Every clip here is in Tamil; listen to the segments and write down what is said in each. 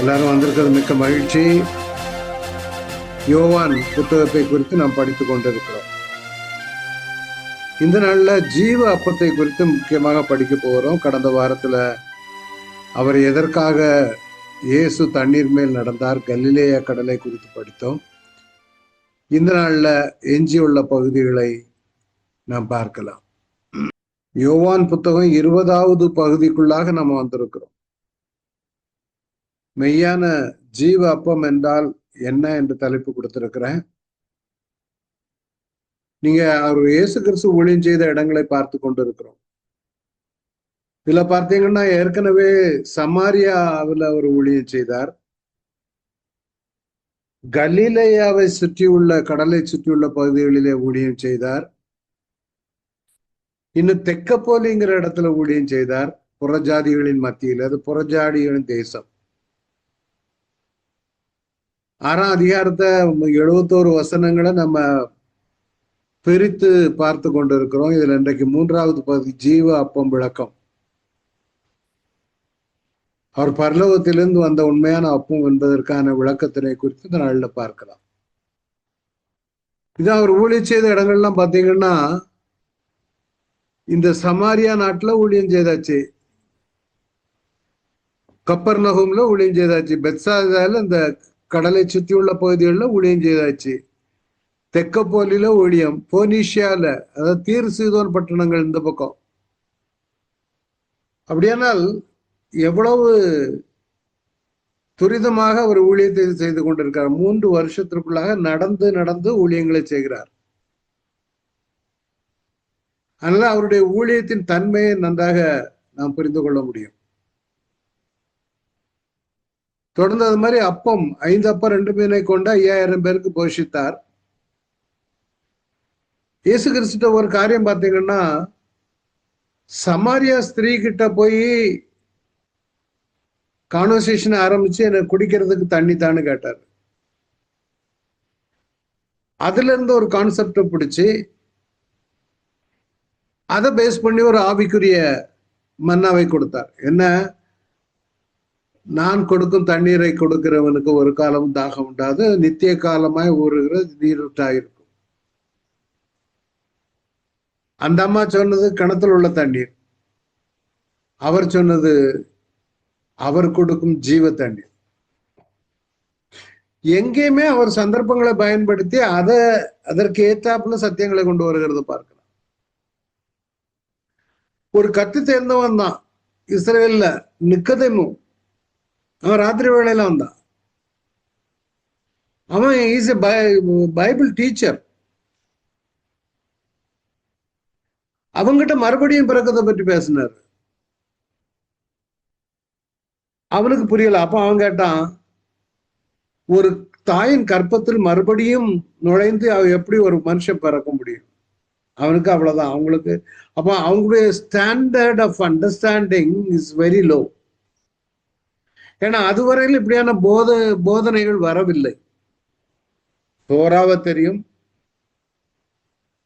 எல்லாரும் வந்திருக்கிறது மிக்க மகிழ்ச்சி. யோவான் புத்தகத்தை குறித்து நாம் படித்துக் கொண்டிருக்கிறோம். இந்த நாள்ல ஜீவ அப்பத்தை குறித்து முக்கியமாக படிக்க போகிறோம். கடந்த வாரத்துல அவர் எதற்காக இயேசு தண்ணீர் மேல் நடந்தார், கலிலேய கடலை குறித்து படித்தோம். இந்த நாள்ல எஞ்சியுள்ள பகுதிகளை நாம் பார்க்கலாம். யோவான் புத்தகம் 20வது பகுதிக்குள்ளாக நம்ம வந்திருக்கிறோம். மெய்யான ஜீவ அப்பம் என்றால் என்ன என்று தலைப்பு கொடுத்திருக்கிறேன். நீங்க அவர் இயேசு கிறிஸ்து ஊழியம் செய்த இடங்களை பார்த்து கொண்டிருக்கிறோம். இதுல பார்த்தீங்கன்னா ஏற்கனவே சமாரியாவில் அவர் ஊழியம் செய்தார். கலிலேயாவை சுற்றியுள்ள கடலை சுற்றியுள்ள பகுதிகளிலே ஊழியம் செய்தார். இன்னும் தெக்கப்போலிங்கிற இடத்துல ஊழியம் செய்தார். புறஜாதிகளின் மத்தியில், அது புறஜாதிகளின் தேசம். 6ஆம் அதிகாரத்தை 71 வசனங்களை நம்ம பிரித்து பார்த்து கொண்டிருக்கிறோம். இதுல இன்றைக்கு 3வது பகுதி ஜீவ அப்பம் விளக்கம். அவர் பரலோகத்திலிருந்து வந்த உண்மையான அப்பம் என்பதற்கான விளக்கத்தினை குறித்து இந்த நாளில் பார்க்கலாம். இது அவர் ஊழியம் செய்த இடங்கள்லாம் பார்த்தீங்கன்னா இந்த சமாரியா நாட்டுல ஊழியம் செய்தாச்சு, கப்பர்நகூம்ல ஊழியம் செய்தாச்சு, பெத்சாதால இந்த கடலை சுற்றியுள்ள பகுதிகளில் ஊழியம் செய்தாச்சு, தெக்கப்போலில ஊழியம், போனீஷியால, அதாவது தீர் சீதோன் பட்டணங்கள் இந்த பக்கம். அப்படியானால் எவ்வளவு துரிதமாக அவர் ஊழியத்தை செய்து கொண்டிருக்கிறார். 3 வருஷத்திற்குள்ளாக நடந்து நடந்து ஊழியங்களை செய்கிறார். அதனால அவருடைய ஊழியத்தின் தன்மையை நன்றாக நாம் புரிந்து கொள்ள முடியும். தொடர்ந்து அது மாதிரி அப்பம் 5 அப்பம் 2 மீனை கொண்ட 5000 பேருக்கு போஷித்தார். இயேசு கிறிஸ்துட்ட ஒரு காரியம் பார்த்தீங்கன்னா, சமாரியா ஸ்திரீ கிட்ட போய் கான்வர்சேஷன் ஆரம்பிச்சு எனக்கு குடிக்கிறதுக்கு தண்ணி தான்னு கேட்டார். அதுல இருந்து ஒரு கான்செப்டை பிடிச்சி அதை பேஸ் பண்ணி ஒரு ஆவிக்குரிய மன்னாவை கொடுத்தார். என்ன? நான் கொடுக்கும் தண்ணீரை கொடுக்கிறவனுக்கு ஒரு காலம் தாகம் உண்டாது, நித்திய காலமாய் ஊறுகிற நீரூற்றாயிருக்கும். அந்த அம்மா சொன்னது கிணத்துல உள்ள தண்ணீர், அவர் சொன்னது அவர் கொடுக்கும் ஜீவ தண்ணீர். எங்கேயுமே அவர் சந்தர்ப்பங்களை பயன்படுத்தி அதற்கு ஏற்றாப்புல சத்தியங்களை கொண்டு வருகிறது பார்க்கலாம். ஒரு கத்து தேர்ந்தவன் தான் இஸ்ரேல்ல, நிக்கதேமு. அவன் ராத்திரி வேளையில வந்தான். அவன் இஸ் எ பைபிள் டீச்சர். அவங்கிட்ட மறுபடியும் பிறக்கத்தை பற்றி பேசினார். அவனுக்கு புரியல. அப்ப அவன் கேட்டான், ஒரு தாயின் கற்பத்தில் மறுபடியும் நுழைந்து எப்படி ஒரு மனுஷன் பிறக்க முடியும்? அவனுக்கு அவ்வளவுதான். அவங்களுக்கு அப்ப அவங்களுடைய standard of understanding is very low. ஏன்னா அதுவரையில் இப்படியான போதனைகள் வரவில்லை. தோராவை தெரியும்,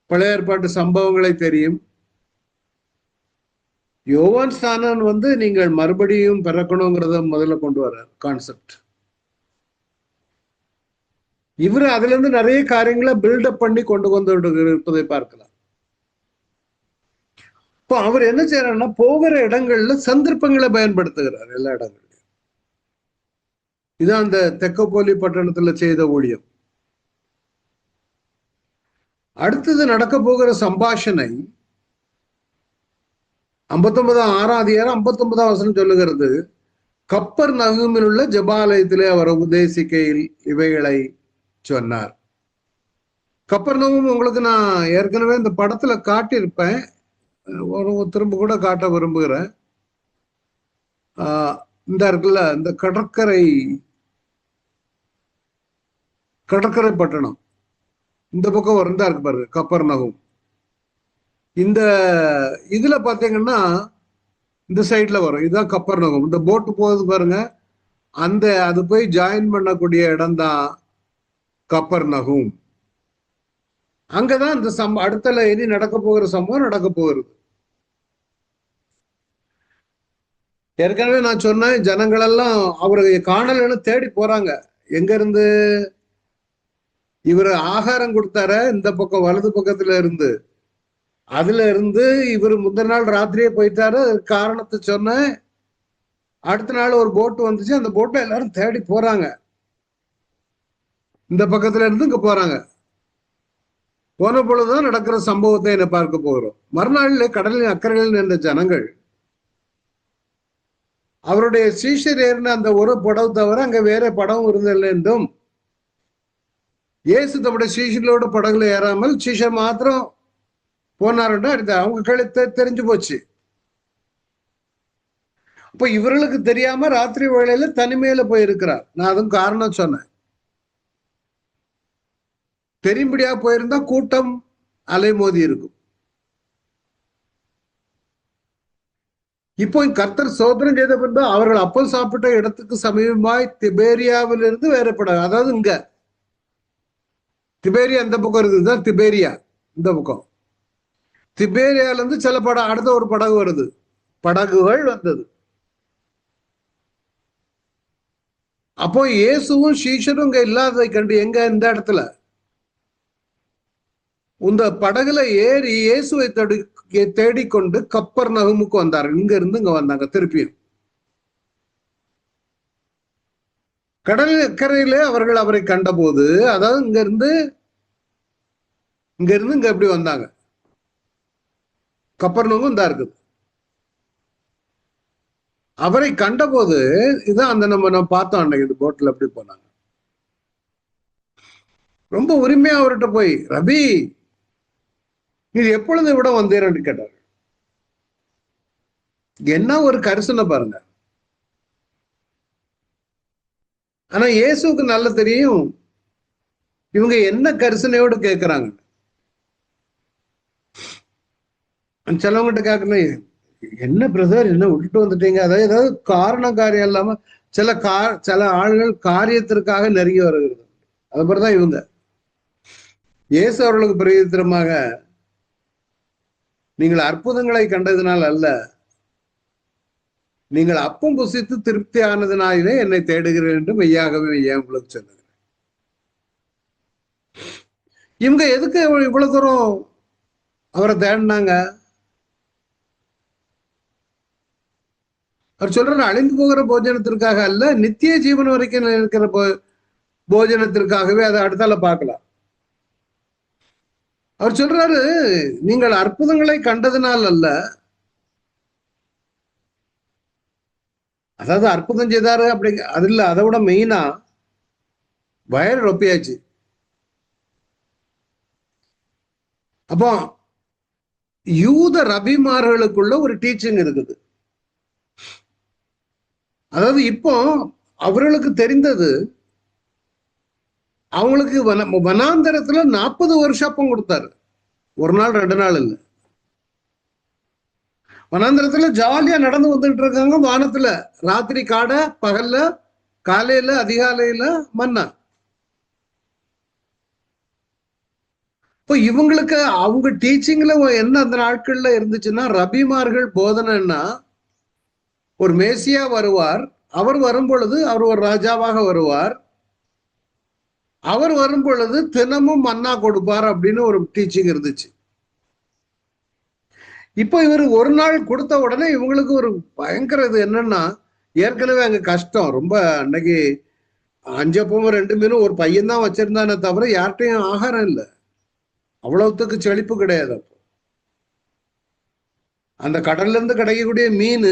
பழைய ஏற்பாட்டு சம்பவங்களை தெரியும். யோவான் ஸ்நானன் நீங்கள் மறுபடியும் பிறக்கணுங்கிறத முதல்ல கொண்டு வர்றார் கான்செப்ட். இவரு அதுல இருந்து நிறைய காரியங்களை பில்டப் பண்ணி கொண்டு வந்து இருப்பதை பார்க்கலாம். இப்போ அவர் என்ன செய்யறாருன்னா, போகிற இடங்கள்ல சந்தர்ப்பங்களை பயன்படுத்துகிறார். எல்லா இடங்கள்லயும். இதான் அந்த தெக்கப்போலி பட்டணத்துல செய்த ஊழியம். அடுத்தது நடக்க போகிற சம்பாஷணை 6ஆம் அதிகாரம் 59ஆம் வசனம் சொல்லுகிறது, கப்பர்நகூமில் உள்ள ஜெபாலயத்திலே அவர் உபதேசிக்கையில் இவைகளை சொன்னார். கப்பர்நகூம் உங்களுக்கு நான் ஏற்கனவே இந்த படத்துல காட்டியிருப்பேன், திரும்ப கூட காட்ட விரும்புகிறேன். இந்த இருக்குல்ல, இந்த கடற்கரை பட்டணம் இந்த பக்கம் இருந்தா இருக்கு பாருங்க, கப்பர்நகூம். இந்த இதுல பாத்தீங்கன்னா இந்த சைட்ல வரும், இதுதான் கப்பர்நகூம். இந்த போட்டு போகுது பாருங்க, அது போய் ஜாயின் பண்ணக்கூடிய இடம் தான் கப்பர்நகூம். அங்கதான் இந்த அடுத்தல இனி நடக்க போகிற சம்பவம் நடக்க போகிறது. ஏற்கனவே நான் சொன்னேன், ஜனங்கள் எல்லாம் அவரை காணலன்னு தேடி போறாங்க. எங்க இருந்து? இவரு ஆகாரம் கொடுத்தார இந்த பக்கம் வலது பக்கத்துல இருந்து, அதுல இருந்து இவர் முந்தின நாள் ராத்திரியே போயிட்டாரு. காரணத்தை சொன்னேன். அடுத்த நாள் ஒரு போட்டு வந்துச்சு, அந்த போட்டை எல்லாரும் தேடி போறாங்க. இந்த பக்கத்துல இருந்து இங்க போறாங்க. போன பொழுதுதான் நடக்கிற சம்பவத்தை என்ன பார்க்க போகிறோம். மறுநாளில் கடலின் அக்கறையில் நின்ற ஜனங்கள் அவருடைய சீஷர் ஏறின அந்த ஒரு படவு தவிர அங்க வேற படவும் இருந்தில்லை என்றும், இயேசு தம்முடைய சீஷர்களோட படகுல ஏறாமல் சீஷர் மாத்திரம் போனாருன்னா அவங்க கழுத்தை தெரிஞ்சு போச்சு. அப்ப இவர்களுக்கு தெரியாம ராத்திரி வேளையில தனிமையில போயிருக்கிறார். நான் அதுவும் காரணம் சொன்னேன். தெரியும்படியா போயிருந்தா கூட்டம் அலைமோதி இருக்கும். இப்போ கர்த்தர் சோதனை செய்த பின்பு அவர்கள் அப்போ சாப்பிட்ட இடத்துக்கு சமீபமாய் திபேரியாவிலிருந்து வேறுபடாது. அதாவது இங்க திபேரியா இந்த பக்கம் இருக்குதுதான் திபேரியா இந்த பக்கம். திபேரியால இருந்து சில படம் அடுத்த ஒரு படகு வருது, படகுகள் வந்தது. அப்போ இயேசுவும் சீஷரும் இங்க இல்லாததை கண்டு எங்க இந்த இடத்துல இந்த படகுல ஏறி இயேசுவை தேடிக்கொண்டு கப்பர்நகமுக்கு வந்தார்கள். இங்க இருந்து இங்க வந்தாங்க. திருப்பியும் கடல் கரையிலே அவர்கள் அவரை கண்டபோது, அதாவது இங்க இருந்து இங்க எப்படி வந்தாங்க? கப்பர்நகமும் தான் இருக்குது. அவரை கண்டபோது இதான் அந்த நம்ம பார்த்தோம் அன்னைக்கு இந்த போட்ல எப்படி போனாங்க. ரொம்ப உரிமையா அவர்கிட்ட போய், ரபி நீ எப்பொழுது விட வந்தீரன்னு கேட்டார். என்ன ஒரு கரிசனை பாருங்க. ஆனா இயேசுக்கு நல்லா தெரியும் இவங்க என்ன கரிசனையோடு கேட்கிறாங்க. சிலவங்கிட்ட கேட்கணும், என்ன பிரதர் என்ன விட்டுட்டு வந்துட்டீங்க, அதாவது ஏதாவது காரணம் காரியம் இல்லாம சில ஆள்கள் காரியத்திற்காக நெருங்கி வருகிறது. அது மாதிரிதான் இவங்க. இயேசு அவர்களுக்கு பிரயோஜனமாக, நீங்கள் அற்புதங்களை கண்டதினால் அல்ல, நீங்கள் அப்பம் புசித்து திருப்தி ஆனதினாலே என்னை தேடுகிறேன் என்று மெய்யாகவே உங்களுக்கு சொல்லுகிறேன். இவங்க எதுக்கு இவ்வளவு தூரம் அவரை தேடினாங்க? அவர் சொல்ற அழிந்து போகிற போஜனத்திற்காக அல்ல, நித்திய ஜீவன் வரைக்கும் இருக்கிற போஜனத்திற்காகவே. அதை அடுத்தால பார்க்கலாம். அவர் சொல்றாரு, நீங்கள் அற்புதங்களை கண்டதினால் அல்ல, அதாவது அற்புதம் செய்தாரு அப்படி அது இல்ல, அதை விட மெயினா வயர் ரொப்பியாச்சு. அப்போ யூத ரபிமார்களுக்குள்ள ஒரு டீச்சிங் இருக்குது. அதாவது இப்போ அவர்களுக்கு தெரிந்தது, அவங்களுக்கு வனாந்தரத்துல 40 வருஷம் அப்பம் கொடுத்தாரு. ஒரு நாள் 2 நாள் இல்லை. வனாந்தரத்துல ஜாலியா நடந்து வந்துட்டு இருக்காங்க. வானத்துல ராத்திரி காட, பகல்ல காலையில அதிகாலையில மன்னா. இப்போ இவங்களுக்கு அவங்க டீச்சிங்ல என்ன அந்த நாட்கள்ல இருந்துச்சுன்னா, ரபிமார்கள் போதனைன்னா ஒரு மேசியா வருவார், அவர் வரும் பொழுது அவர் ஒரு ராஜாவாக வருவார், அவர் வரும் பொழுது தினமும் மன்னா கொடுப்பார் அப்படின்னு ஒரு டீச்சிங் இருந்துச்சு. இப்போ இவர் ஒரு நாள் கொடுத்த உடனே இவங்களுக்கு ஒரு பயங்கர இது என்னன்னா, ஏற்கனவே அங்க கஷ்டம் ரொம்ப. அன்னைக்கு 5 அப்பமும் 2 மீனும் ஒரு பையன் தான் வச்சிருந்தானே தவிர யார்கிட்டையும் ஆகாரம் இல்லை. அவ்வளவுத்துக்கு செழிப்பு கிடையாது. அப்போ அந்த கடல்ல இருந்து கிடைக்கக்கூடிய மீன்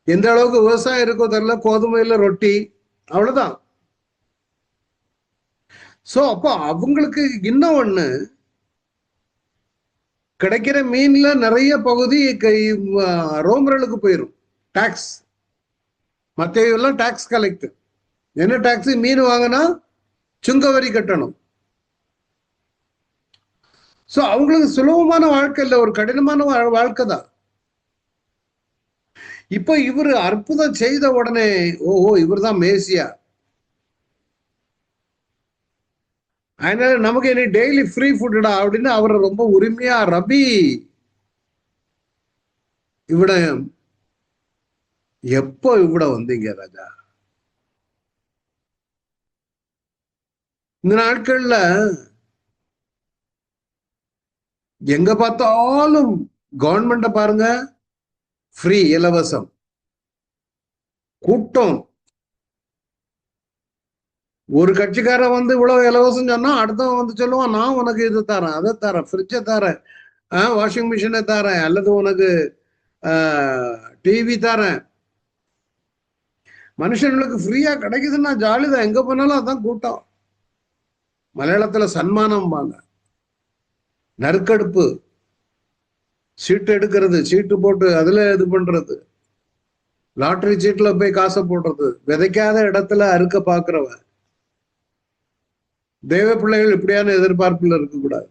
எந்த அளவுக்கு விவசாயம் இருக்கோ தெரியல, கோதுமையில ரொட்டி, அவ்வளவுதான். சோ அப்போ அவங்களுக்கு இன்னும் ஒண்ணு, கிடைக்கிற மீன்ல நிறைய பகுதி ரோமர்களுக்கு போயிடும். டாக்ஸ், மற்ற எல்லாம் டாக்ஸ் கலெக்ட். என்ன டாக்ஸ்? மீன் வாங்கினா சுங்க வரி கட்டணும். சோ அவங்களுக்கு சுலபமான வாழ்க்கை இல்லை, ஒரு கடினமான வாழ்க்கை தான். இப்போ இவர் அற்புதம் செய்த உடனே, ஓஹோ இவர் தான் மேசியா, அதனால நமக்கு இனி டெய்லி ஃப்ரீ ஃபுட்டா அப்படின்னு அவரை ரொம்ப உரிமையா ரபி இவட எப்போ இவ்வளவு வந்தீங்க ராஜா? இந்த நாட்கள்ல எங்க பார்த்தாலும் கவர்மெண்ட பாருங்க, ஃப்ரீ, இலவசம். கூட்டம். ஒரு கட்சிக்காரன் வந்து இவ்வளவு இலவசம் சொன்னா அடுத்தவன் வந்து சொல்லுவான், நான் உனக்கு இது தரேன், அதை தரேன், ஃப்ரிட்ஜை தரேன், வாஷிங் மிஷினை தரேன், அல்லது உனக்கு டிவி தரேன். மனுஷங்களுக்கு ஃப்ரீயா கிடைக்குதுன்னா ஜாலிதான், எங்க போனாலும் அதான் கூட்டம். மலையாளத்துல சன்மானம் வாங்க, நறுக்கெடுப்பு, சீட்டு எடுக்கிறது, சீட்டு போட்டு அதுல இது பண்றது, லாட்டரி சீட்டுல போய் காசை போடுறது, விதைக்காத இடத்துல அறுக்க பாக்குறவன். தேவ பிள்ளைகள் இப்படியான எதிர்பார்ப்புல இருக்கக்கூடாது.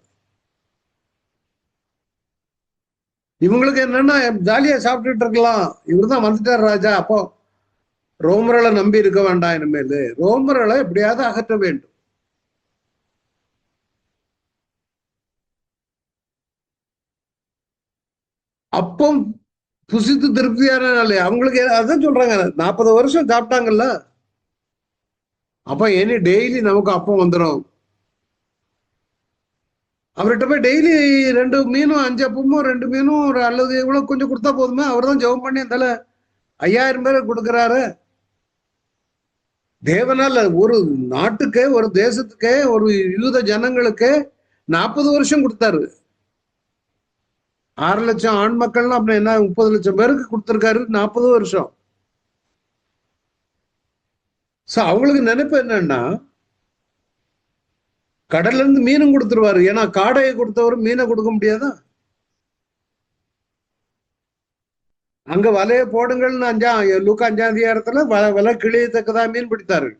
இவங்களுக்கு என்னன்னா ஜாலியா சாப்பிட்டுட்டு இருக்கலாம், இவருதான் வந்துட்டார் ராஜா, அப்போ ரோமர்களை நம்பி இருக்க வேண்டாம், இனிமேல் ரோமர்களை எப்படியாவது அகற்ற வேண்டும். அப்பம் புசித்து திருப்தியான அவங்களுக்கு அதான் சொல்றாங்க, 40 வருஷம் சாப்பிட்டாங்கல்ல, அப்ப இனி டெய்லி நமக்கு அப்பம் வந்துடும். அவர்கிட்ட போய் டெய்லி 2 மீனும் 5 அப்பமும் 2 மீனும் அல்லது இவ்வளவு கொஞ்சம் கொடுத்தா போதுமே, அவர் தான் ஜெபம் பண்ணி அந்த 5000 பேர் கொடுக்கிறாரு. தேவனால ஒரு நாட்டுக்கே, ஒரு தேசத்துக்கே, ஒரு யூத ஜனங்களுக்கு 40 வருஷம் கொடுத்தாரு. 6 லட்சம் ஆண் மக்கள்னா அப்படி என்ன, 30 லட்சம் பேருக்கு கொடுத்திருக்காரு 40 வருஷம். அவங்களுக்கு நினைப்பு என்னன்னா, கடல்ல இருந்து மீனும் கொடுத்துருவாரு. ஏன்னா காடையை கொடுத்தவரு மீனை கொடுக்க முடியாதா? அங்க வலைய போடுங்கள்னு லூக்கா 5ஆம் அதிகாரத்துல வலை கிளியத்தக்கதா மீன் பிடித்தார்கள்.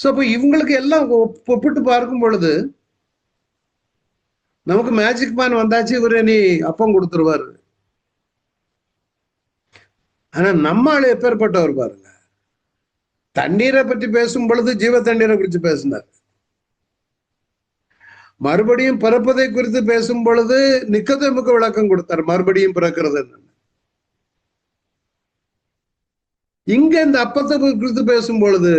அப்ப இவங்களுக்கு எல்லாம் ஒப்பிட்டு பார்க்கும் பொழுது நமக்கு மேஜிக் மேன் வந்தாச்சு, இவரு நீ அப்பம் கொடுத்துருவாரு. ஆனா நம்ம ஆளு எப்பேற்பட்டவர் பாருங்க. தண்ணீரை பற்றி பேசும் பொழுது ஜீவ தண்ணீரை குறித்து பேசினார். மறுபடியும் பிறப்பதை குறித்து பேசும் பொழுது நிக்கதேமுக்கு விளக்கம் கொடுத்தார், மறுபடியும் பிறக்கிறது. இங்க இந்த அப்பத்தை குறித்து பேசும் பொழுது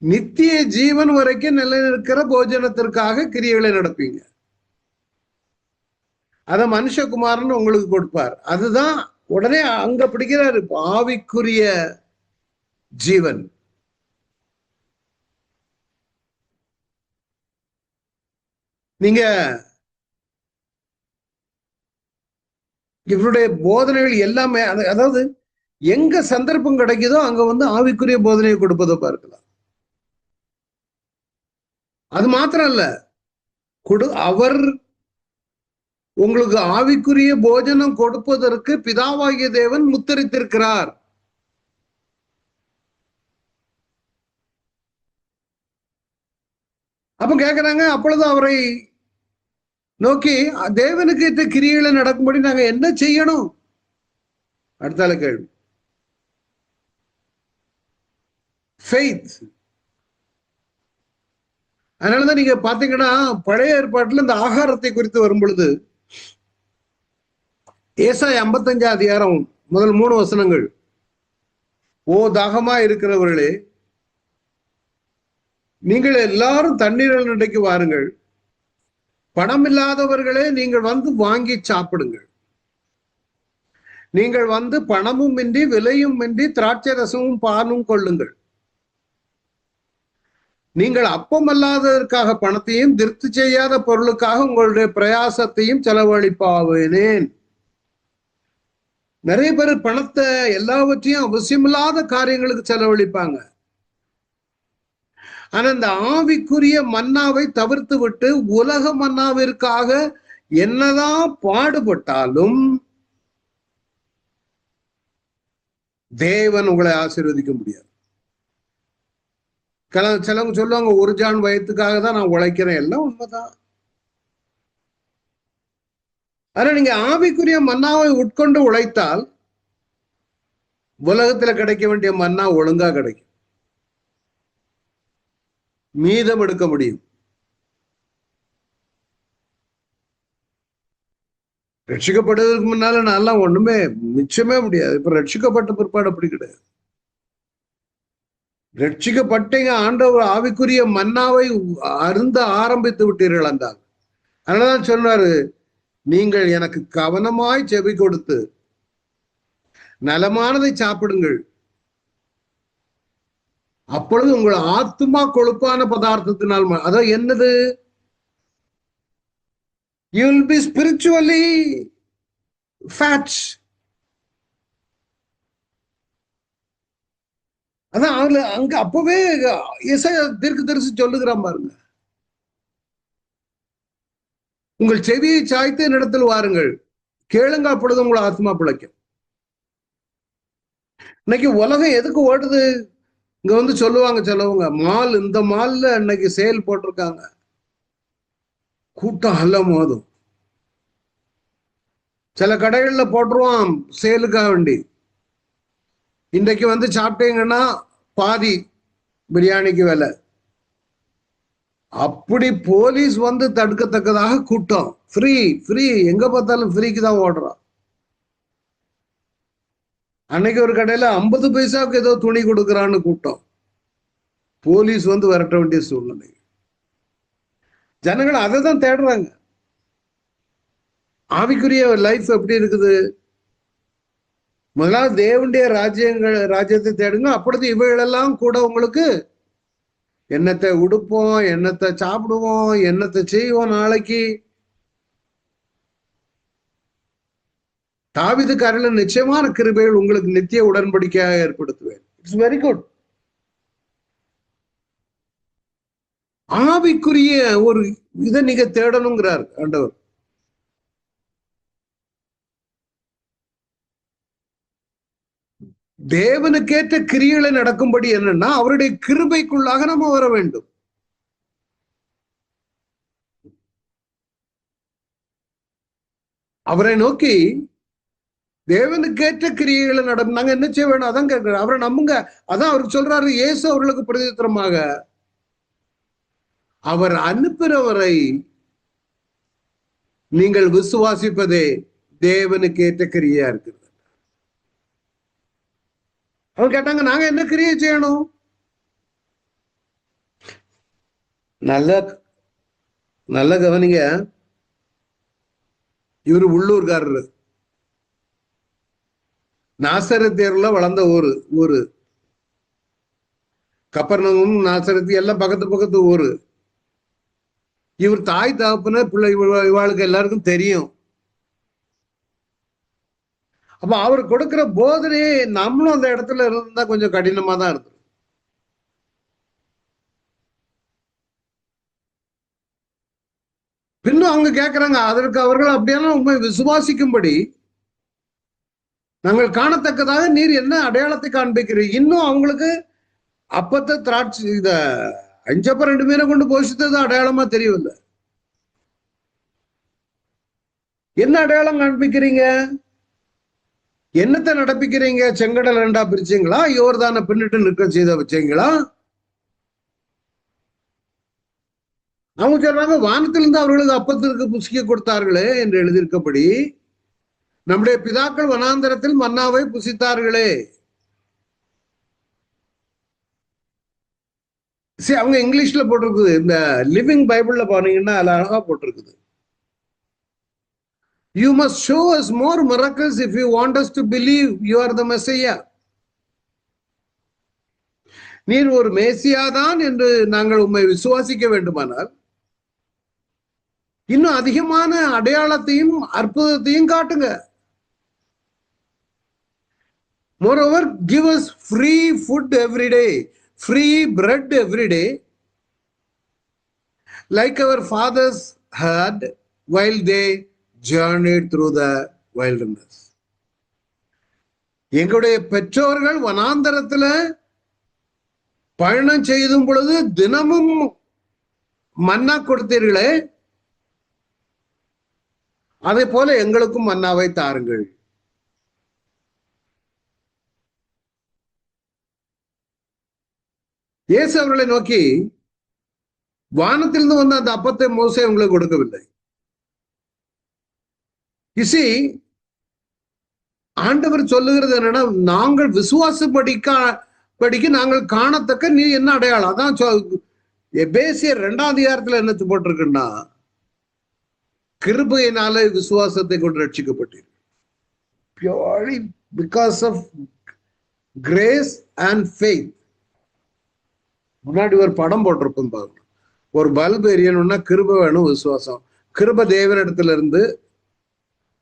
நித்திய ஜீவன் வரைக்கும் நிலைநிற்கிற போஜனத்திற்காக கிரியைகளை நடப்பீங்க, அத மனுஷகுமாரன் உங்களுக்கு கொடுப்பார். அதுதான் உடனே அங்க பிடிக்கிறாரு, ஆவிக்குரிய ஜீவன். நீங்க இவருடைய போதனைகள் எல்லாமே, அதாவது எங்க சந்தர்ப்பம் கிடைக்குதோ அங்க வந்து ஆவிக்குரிய போதனையை கொடுப்பதை பார்க்கலாம். அது மாத்திரம் இல்ல, அவர் உங்களுக்கு ஆவிக்குரிய போஜனம் கொடுப்பதற்கு பிதாவாகிய தேவன் முத்தரித்திருக்கிறார். அப்ப கேக்குறாங்க, அப்பொழுது அவரை நோக்கி தேவனுக்கு ஏற்ற கிரியைகளை நடக்கும்படி நாங்க என்ன செய்யணும்? அடுத்தால கேள்வி. ஃபெய்த். அதனாலதான் நீங்க பாத்தீங்கன்னா பழைய ஏற்பாட்டுல இந்த ஆகாரத்தை குறித்து வரும் பொழுது ஏசாயா 55ஆம் அதிகாரம் முதல் 3 வசனங்கள், ஓ தாகமா இருக்கிறவர்களே, நீங்கள் எல்லாரும் தண்ணீர் நடைக்கு வாருங்கள், பணம் இல்லாதவர்களே நீங்கள் வந்து வாங்கி சாப்பிடுங்கள், நீங்கள் வந்து பணமும் இன்றி விலையும் இன்றி திராட்சை ரசமும் பாலும் கொள்ளுங்கள், நீங்கள் அப்பம் அல்லாததற்காக பணத்தையும் திருப்தி செய்யாத பொருளுக்காக உங்களுடைய பிரயாசத்தையும் செலவழிப்பாவேனேன். நிறைய பேர் பணத்தை எல்லாவற்றையும் அவசியமில்லாத காரியங்களுக்கு செலவழிப்பாங்க. ஆனா இந்த ஆவிக்குரிய மன்னாவை தவிர்த்து விட்டு உலக மன்னாவிற்காக என்னதான் பாடுபட்டாலும் தேவன் உங்களை ஆசீர்வதிக்க முடியாது. சிலவங்க சொல்லுவாங்க, ஒரு ஜான் வயத்துக்காக தான் நான் உழைக்கிறேன். எல்லாம் உண்மைதான். ஆனா நீங்க ஆவிக்குரிய மன்னாவை உட்கொண்டு உழைத்தால் உலகத்துல கிடைக்க வேண்டிய மன்னா ஒழுங்கா கிடைக்கும், மீதம் எடுக்க முடியும். ரட்சிக்கப்படுவதற்கு முன்னால நான்லாம் ஒண்ணுமே நிச்சயமே முடியாது. இப்ப ரட்சிக்கப்பட்ட பிற்பாடு அப்படி கிடையாது. ரட்சிக்கப்பட்டீங்க, ஆண்டவர் ஆவிக்குரிய மன்னாவை அருந்த ஆரம்பித்து விட்டீர்கள் என்றால். அதனாலதான் சொன்னாரு, நீங்கள் எனக்கு கவனமாய் செவி கொடுத்து நலமானதை சாப்பிடுங்கள், அப்பொழுது உங்கள் ஆத்மா கொழுப்பான பதார்த்தத்தினால், அதான் என்னது, you will be spiritually fat. அதான் அதுல அங்க அப்பவே தீர்க்கதரிசி சொல்லுகிறான் பாருங்க, உங்கள் செவியை சாய்த்து என்னிடத்தில் வாருங்கள், கேளுங்க, அப்பொழுது உங்களை ஆத்மா பிழைக்கும். இன்னைக்கு உலகம் எதுக்கு ஓடுது? இங்க வந்து சொல்லுவாங்க சிலவங்க, மால், இந்த மால்ல இன்னைக்கு சேல் போட்டிருக்காங்க, கூட்டம் அல்ல மோதும். சில கடைகள்ல போட்டுருவான் சேலுக்காக வேண்டி, இன்றைக்கு வந்து சாப்பிட்டீங்கன்னா பாதி பிரியாணிக்கு விலை. அப்படி போலீஸ் வந்து தடுக்கத்தக்கதாக கூட்டம். ஃப்ரீ ஃப்ரீ, எங்க பார்த்தாலும் ஃப்ரீக்கு தான் ஓடுறான். அன்னைக்கு ஒரு கடையில 50 பைசாவுக்கு ஏதோ துணி கொடுக்குறான்னு கூட்டம். போலீஸ் வந்து விரட்ட வேண்டிய சூழ்நிலை. ஜனங்கள் அதை தான் தேடுறாங்க. ஆவிக்குரிய லைஃப் எப்படி இருக்குது? முதலாவது தேவனுடைய ராஜ்யத்தை தேடுங்க, அப்பொழுது இவைகளெல்லாம் கூட உங்களுக்கு, என்னத்தை உடுப்போம், என்னத்தை சாப்பிடுவோம், என்னத்தை செய்வோம், நாளைக்கு தாவீதுக்காரர்ல நிச்சயமான கிருபைகள் உங்களுக்கு நித்திய உடன்படிக்கையாக ஏற்படுத்துவேன். It's very good. ஆவிக்குரிய ஒரு இதை நீங்க தேடணுங்கிறார் ஆண்டவர். தேவனுக்கேற்ற கிரியைகளை நடக்கும்படி என்னன்னா, அவருடைய கிருபைக்குள்ளாக நம்ம வர வேண்டும். அவரை நோக்கி தேவனுக்கேற்ற கிரியைகளை நடக்கும். நாங்க என்ன செய்ய வேணும்? அதான் கேட்கிறோம். அவரை நம்புங்க. அதான் அவருக்கு சொல்றாரு, இயேசு அவர்களுக்கு பிரதித்திரமாக, அவர் அனுப்புகிறவரை நீங்கள் விசுவாசிப்பதே தேவனுக்கு ஏற்ற கிரியா இருக்கிறது. அவங்க கேட்டாங்க, நாங்க என்ன கிரியை செய்யணும்? நல்ல நல்ல கவனிங்க, இவரு உள்ளூர்காரரு, நாசரேத்தியர்ல வளர்ந்த ஊரு. கப்பர்நகூம் நாசரேத்தி எல்லாம் பக்கத்து பக்கத்து ஊரு. இவர் தாய் தகப்பனர் பிள்ளை இவாளுக்கு எல்லாருக்கும் தெரியும். அப்ப அவர் கொடுக்கிற போதனையே நம்மளும் அந்த இடத்துல இருந்தா கொஞ்சம் கடினமா தான் இருக்கு. பின்னும் அவங்க கேட்கிறாங்க, அதற்கு அவர்கள் அப்படியான உண்மை விசுவாசிக்கும்படி நாங்கள் காணத்தக்கதாக நீர் என்ன அடையாளத்தை காண்பிக்கிறீர்? இன்னும் அவங்களுக்கு அப்பத்த திராட்சை இத அஞ்சப்ப 2 மீனை கொண்டு போஷித்தது அடையாளமா தெரியவில்லை. என்ன அடையாளம் காண்பிக்கிறீங்க? என்னத்தை நடப்பிக்கிறீங்க? செங்கடல் 2ஆ பிரிச்சீங்களா? யோர்தானை பின்னிட்டு நிற்க செய்த வச்சீங்களா? அவங்க சொல்றாங்க, வானத்திலிருந்து அவர்களுக்கு அப்பத்திற்கு புசிக்க கொடுத்தார்களே என்று எழுதியிருக்கபடி நம்முடைய பிதாக்கள் வனாந்தரத்தில் மன்னாவை புசித்தார்களே. சரி, அவங்க இங்கிலீஷ்ல போட்டிருக்குது. இந்த லிவிங் பைபிள்ல போனீங்கன்னா அதுல அழகா போட்டிருக்குது, you must show us more miracles if you want us to believe you are the Messiah. நீர் ஒரு மேசியாதான் என்று நாங்கள் உம்மை விசுவாசிக்க வேண்டுமானால் இன்னும் அதிகமான அடையாளத்தையும் அற்புதத்தையும் காட்டுங்க. Moreover, give us free food every day, free bread every day, like our fathers had while they journeyed through the wilderness. எங்களுடைய பெற்றோர்கள் வனாந்தரத்துல பயணம் செய்தும் பொழுது தினமும் மன்னா கொடுத்தீர்களே, அதே போல எங்களுக்கும் மன்னாவை தாருங்கள். இயேசு அவர்களை நோக்கி, வானத்திலிருந்து வந்த அந்த அப்பத்தை மோசே உங்களுக்கு கொடுக்கவில்லை, இசி ஆண்டவர் சொல்லுகிறது என்னன்னா, நாங்கள் விசுவாசப்படிக்கு நாங்கள் காணத்தக்க நீ என்ன அடையாளம்? அதான் எபேசியர் 2ஆம் அதிகாரத்துல என்ன போட்டிருக்குன்னா, கிருபையினாலே விசுவாசத்தை கொண்டு ரட்சிக்கப்பட்டீர்கள். Purely because of grace and faith. முன்னாடி ஒரு படம் போட்டிருப்போம் பாருங்க. ஒரு பல்பு எரியணும்னா கிருபை வேணும், விசுவாசம். கிருபை தேவனிடத்துல இருந்து,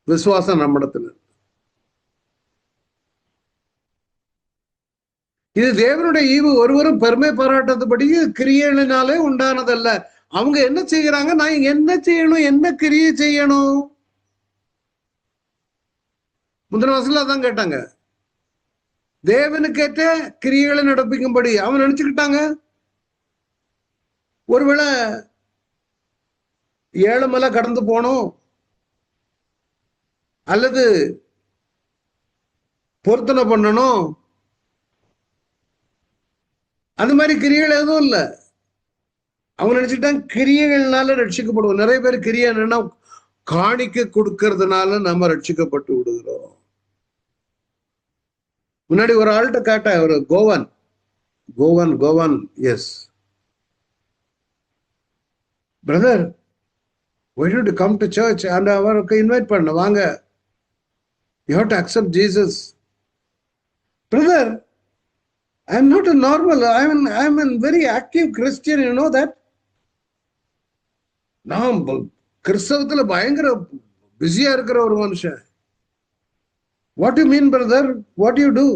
விசுவாசம் நம்மிடத்துல. இது தேவனுடைய ஈவு. ஒருவரும் பெருமை பாராட்டதுபடி கிரியைகளினாலே உண்டானதல்ல. அவங்க என்ன செய்யறாங்க? நான் என்ன செய்யணும், என்ன கிரியை செய்யணும்? முந்தின வருஷத்துல அதான் கேட்டாங்க. தேவனுக்கேற்ற கிரியைகளை நடப்பிக்கும்படி அவன் நினைச்சுக்கிட்டாங்க. ஒருவேளை 7 மலை கடந்து போனோம், அல்லது பொருத்தனை பண்ணணும், அந்த மாதிரி கிரியைகள் எதுவும் இல்லை. அவங்க நினைச்சுக்கிட்டாங்க கிரியைகள்னால ரட்சிக்கப்படுவோம். நிறைய பேர் கிரியை என்னன்னா, காணிக்க கொடுக்கறதுனால நம்ம ரட்சிக்கப்பட்டு விடுகிறோம். முன்னாடி ஒரு ஆள்கிட்ட கேட்டேன், ஒரு கோவன் yes brother, why don't you come to church? and அவருக்கு இன்வைட் பண்ண, வாங்க, you have to accept Jesus. Brother, I'm not a normal, I'm a very active Christian, you know that. நான் கிறிஸ்தவத்துல பயங்கர பிஸியா இருக்கிற ஒரு மனுஷன். What do you mean, brother? What do you do?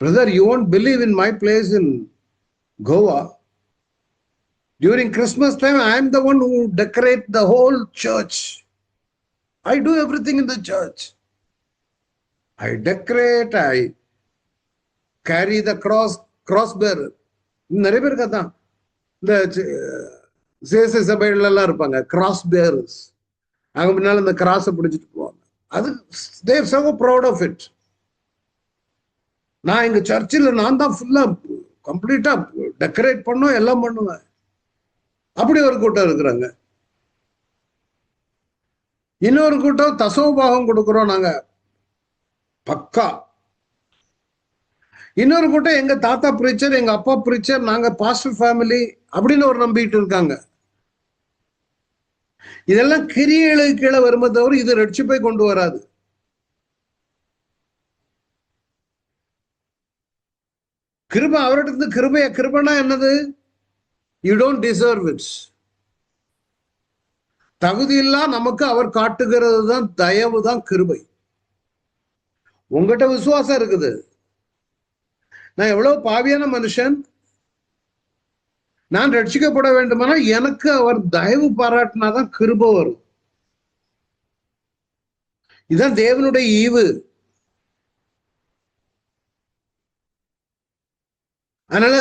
Brother, you won't believe in my place in Goa. During Christmas time, I am the one who decorate the whole church. I do everything in the church. I decorate, I carry the crossbearer. நிறைய பேருக்கு அதான் இந்த சேச சபைகள் எல்லாம் இருப்பாங்க, கிராஸ் பேரர்ஸ். அங்க முன்னால இந்த கிராஸை பிடிச்சிட்டு போவாங்க. அது they are so proud of it. நான் எங்க சர்ச்சில் நான் தான் ஃபுல்லா கம்ப்ளீட்டா டெக்கரேட் பண்ணோம், எல்லாம் பண்ணுவேன். அப்படி ஒரு கூட்டம் இருக்கிறாங்க. இன்னொரு கூட்டம் தசோபாகம் கொடுக்கிறோம் நாங்க, பக்கா. இன்னொரு கூட்டம் எங்க தாத்தா பிரீச்சர், எங்க அப்பா பிரீச்சர், நாங்க பாஸ்டர் ஃபேமிலி அப்படின்னு ஒரு நம்பிட்டு இருக்காங்க. இதெல்லாம் கிரியைகளுக்கு கீழே வருமே தவிர இது ரட்சிப்பை கொண்டு வராது. கிருபை அவரிடத்து கிருபைனா என்னது? You don't deserve it's. தகுதியில்லா நமக்கு அவர் காட்டுகிறது தான் தயவு, தான் கிருபை. உங்ககிட்ட விசுவாசம் இருக்குது, நான் எவ்வளவு பாவியான மனுஷன், நான் ரட்சிக்கப்பட வேண்டுமானா எனக்கு அவர் தயவு பாராட்டினாதான் கிருபை வரும். இதுதான் தேவனுடைய ஈவு. அதனால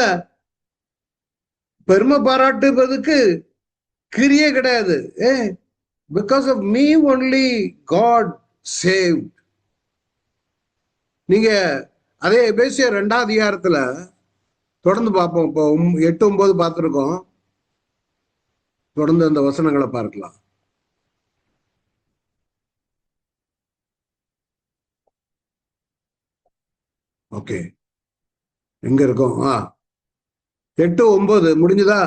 பெருமை பாராட்டுவதற்கு கிரியே கிடையாது. Because of me only God save. நீங்க அதே எபேசியர் 2ஆம் அதிகாரத்துல தொடர்ந்து பார்ப்போம். இப்போ 8, 9 பார்த்துருக்கோம். தொடர்ந்து அந்த வசனங்களை பார்க்கலாம். ஓகே, எங்க இருக்கோம்? 8, 9 முடிஞ்சுதா?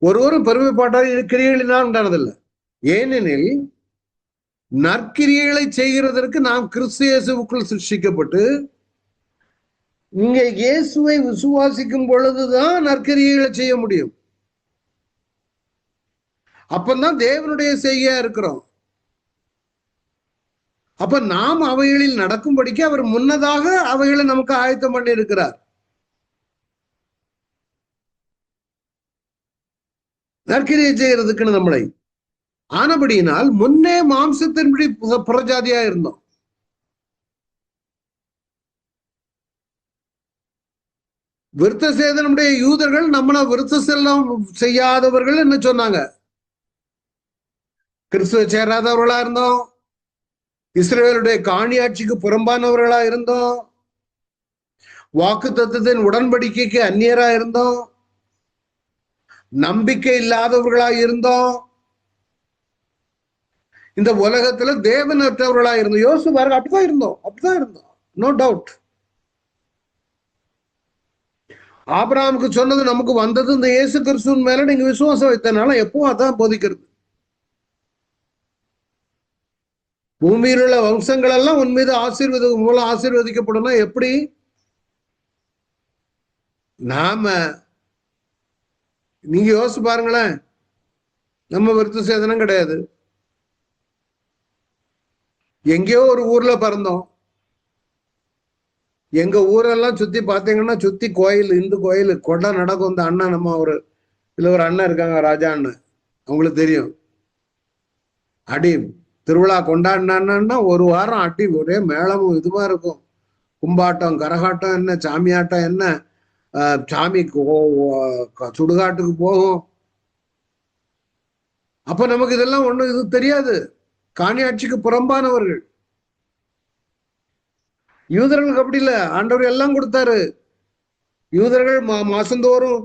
ஒருவரும் பெருமை பாட்டால் கிரியைகளினால் உண்டானதில்லை. ஏனெனில் நற்கிரியைகளை செய்கிறதற்கு நாம் கிறிஸ்து இயேசுவுக்குள் சிருஷ்டிக்கப்பட்டு, நீங்க இயேசுவை விசுவாசிக்கும் பொழுதுதான் நற்கிரியைகளை செய்ய முடியும். அப்பந்தான் தேவனுடைய செய்கையா இருக்கிறோம். அப்ப நாம் அவைகளில் நடக்கும்படிக்கு அவர் முன்னதாக அவைகளை நமக்கு ஆயத்தம் பண்ணி இருக்கிறார். நற்கிரியை செய்யறதுக்குன்னு நம்மளை. ஆனபடியினால் முன்னே மாம்சத்தின்படி புறஜாதியா இருந்தோம். விருத்த சேதனுடைய யூதர்கள் நம்மள விருத்த செல்லம் செய்யாதவர்கள் என்ன சொன்னாங்க? கிறிஸ்துவ சேராதவர்களா இருந்தோம், இஸ்ரவேலுடைய காணியாட்சிக்கு புறம்பானவர்களா இருந்தோம், வாக்கு தத்துவத்தின் உடன்படிக்கைக்கு அந்நியரா இருந்தோம், நம்பிக்கை இல்லாதவர்களா இருந்தோம். இந்த உலகத்துல தேவனற்றவர்களா இருந்தோம். யோசிச்சு பாருங்க, அப்படிதான் இருந்தோம், நோ டவுட். ஆபிரகாமுக்கு சொன்னது நமக்கு வந்தது இந்த இயேசு கிறிஸ்துவின் மேல நீங்க விசுவாசம் வைத்தனால எப்பவும் அதான் போதிக்கிறது. பூமியில் உள்ள வம்சங்கள் எல்லாம் உன் மீது மூலம் ஆசீர்வதிக்கப்படும். எப்படி? நாம நீங்க யோசிச்சு பாருங்களேன், நம்ம விருத்த சேதனம் கிடையாது, எங்கேயோ ஒரு ஊர்ல பிறந்தோம். எங்க ஊரெல்லாம் சுத்தி பாத்தீங்கன்னா சுத்தி கோயில், இந்து கோயில் கொடை நடக்கும். இந்த அண்ணன், நம்ம இதுல ஒரு அண்ணன் இருக்காங்க, ராஜா அண்ணன், அவங்களுக்கு தெரியும். அடி திருவிழா கொண்டாடினா ஒரு வாரம் அடி, ஒரே மேளமும் இதுவா இருக்கும். கும்பாட்டம், கரகாட்டம் என்ன, சாமியாட்டம் என்ன, சாமி சுடுகாட்டுக்கு போகும். அப்ப நமக்கு இதெல்லாம் ஒண்ணு இது தெரியாது. காணி ஆட்சிக்கு புறம்பானவர்கள். யூதர்களுக்கு அப்படி இல்லை, ஆண்டவர் எல்லாம் கொடுத்தாரு. யூதர்கள் மாசந்தோறும்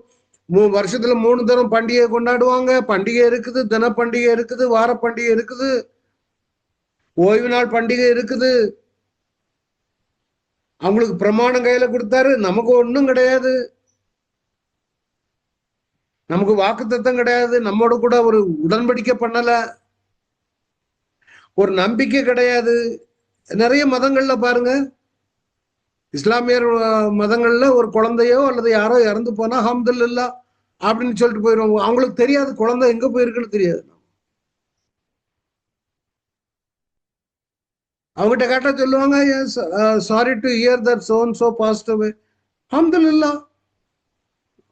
வருஷத்துல 3 தரம் பண்டிகை கொண்டாடுவாங்க. பண்டிகை இருக்குது, தின பண்டிகை இருக்குது, வார பண்டிகை இருக்குது, ஓய்வு நாள் பண்டிகை இருக்குது. அவங்களுக்கு பிரமாணம் கையில கொடுத்தாரு. நமக்கு ஒண்ணும் கிடையாது, நமக்கு வாக்குத்தத்தம் கிடையாது, நம்மோட கூட ஒரு உடன்படிக்கை பண்ணல, ஒரு நம்பிக்கை கிடையாது. நிறைய மதங்கள்ல பாருங்க, இஸ்லாமியர் மதங்கள்ல ஒரு குழந்தையோ அல்லது யாரோ இறந்து போனா அல்ஹம்துலில்லாஹ் அப்படின்னு சொல்லிட்டு போயிடுவாங்க. அவங்களுக்கு தெரியாது குழந்தை எங்க போயிருக்குன்னு தெரியாது. அவங்ககிட்ட கேட்டா சொல்லுவாங்க, sorry to hear that so and so past அவே, அல்ஹம்துலில்லாஹ்,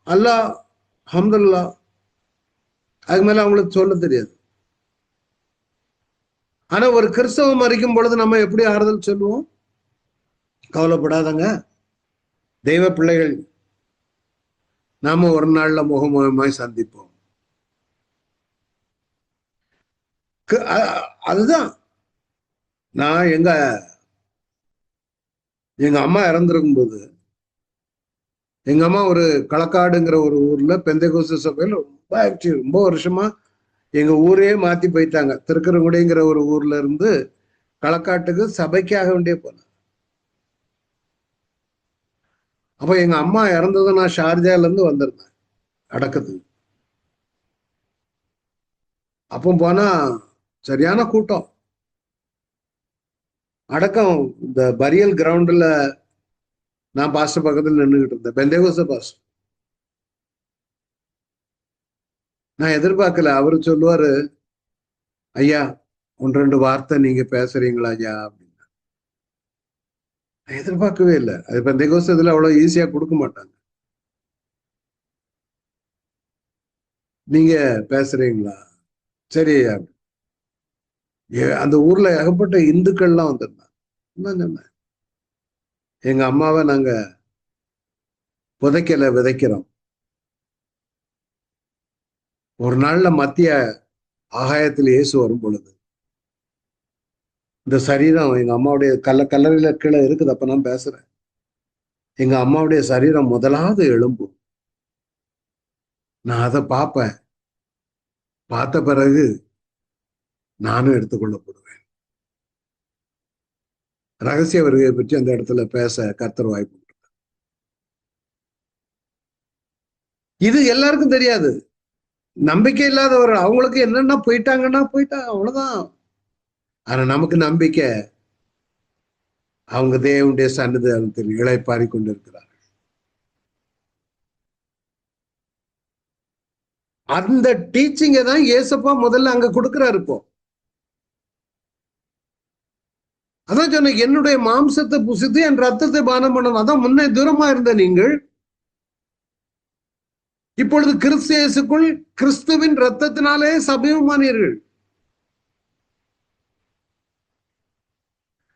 அல்லாஹ் அல்ஹம்துலில்லாஹ். அதுக்கு மேல அவங்களுக்கு சொல்ல தெரியாது. ஆனா ஒரு கிறிஸ்தவம் மறிக்கும் பொழுது நம்ம எப்படி ஆறுதல் சொல்லுவோம்? கவலைப்படாதங்க, தெய்வ பிள்ளைகள், நாம ஒரு நாள்ல முகமுகமாய் சந்திப்போம். அதுதான். நான் எங்க அம்மா இறந்துருக்கும் போது, எங்க அம்மா ஒரு களக்காடுங்கிற ஒரு ஊர்ல பெந்தைகோஸ்து சபையில் ரொம்ப ஆக்டிவ், ரொம்ப வருஷமா எங்க ஊரே மாத்தி போயிட்டாங்க. திருக்கரங்குடிங்கிற ஒரு ஊர்ல இருந்து களக்காட்டுக்கு சபைக்காக வேண்டிய போனேன். அப்ப எங்க அம்மா இறந்தது நான் ஷார்ஜால இருந்து வந்திருந்தேன் அடக்கத்துக்கு. அப்போ போனா சரியான கூட்டம். அடக்கம் இந்த பரியல் கிரவுண்ட்ல நான் பாஸ்டர் பக்கத்துல நின்றுகிட்டு இருந்தேன், பெந்தேகோஸ்து பாஸ்டர். நான் எதிர்பார்க்கல. அவரு சொல்லுவாரு, ஐயா 1-2 வார்த்தை நீங்க பேசுறீங்களா ஐயா அப்படின்னு. நான் எதிர்பார்க்கவே இல்லை. அது பெந்தேகோஸ்துல அவ்வளவு ஈஸியா கொடுக்க மாட்டாங்க. நீங்க பேசுறீங்களா, சரி. அந்த ஊர்ல ஏகப்பட்ட இந்துக்கள்லாம் வந்திருந்தாங்க. எங்க அம்மாவை நாங்க புதைக்கல, விதைக்கிறோம். ஒரு நாள்ல மத்திய ஆகாயத்தில் இயேசு வரும் பொழுது இந்த சரீரம் எங்க அம்மாவுடைய கல்லறையில கீழே இருக்குது. அப்ப நான் பேசுறேன், எங்க அம்மாவுடைய சரீரம் முதலாவது எழும்பும். நான் அதை பார்ப்பேன். பார்த்த பிறகு நானும் எடுத்துக்கொள்ளப்படுவேன். ரகசிய வருகையை பற்றி அந்த இடத்துல பேச கர்த்தர் வாய்ப்பு. இது எல்லாருக்கும் தெரியாது. நம்பிக்கை இல்லாதவர்கள், அவங்களுக்கு என்னன்னா போயிட்டாங்கன்னா அவ்வளவுதான். ஆனா நமக்கு நம்பிக்கை, அவங்க தேவனுடைய சன்னிதானத்தில் இளைப்பாரி கொண்டிருக்கிறார்கள். அந்த டீச்சிங்கை தான் ஏசப்பா முதல்ல அங்க கொடுக்கிறாரு. இப்போ அதான் சொன்ன, என்னுடைய மாம்சத்தை புசித்து என் ரத்தத்தை பானம் பண்ணணும். அதான் முன்னே தூரமா இருந்த நீங்கள் இப்பொழுது கிறிஸ்துவுக்குள் கிறிஸ்துவின் ரத்தத்தினாலே சமீபமானீர்கள்.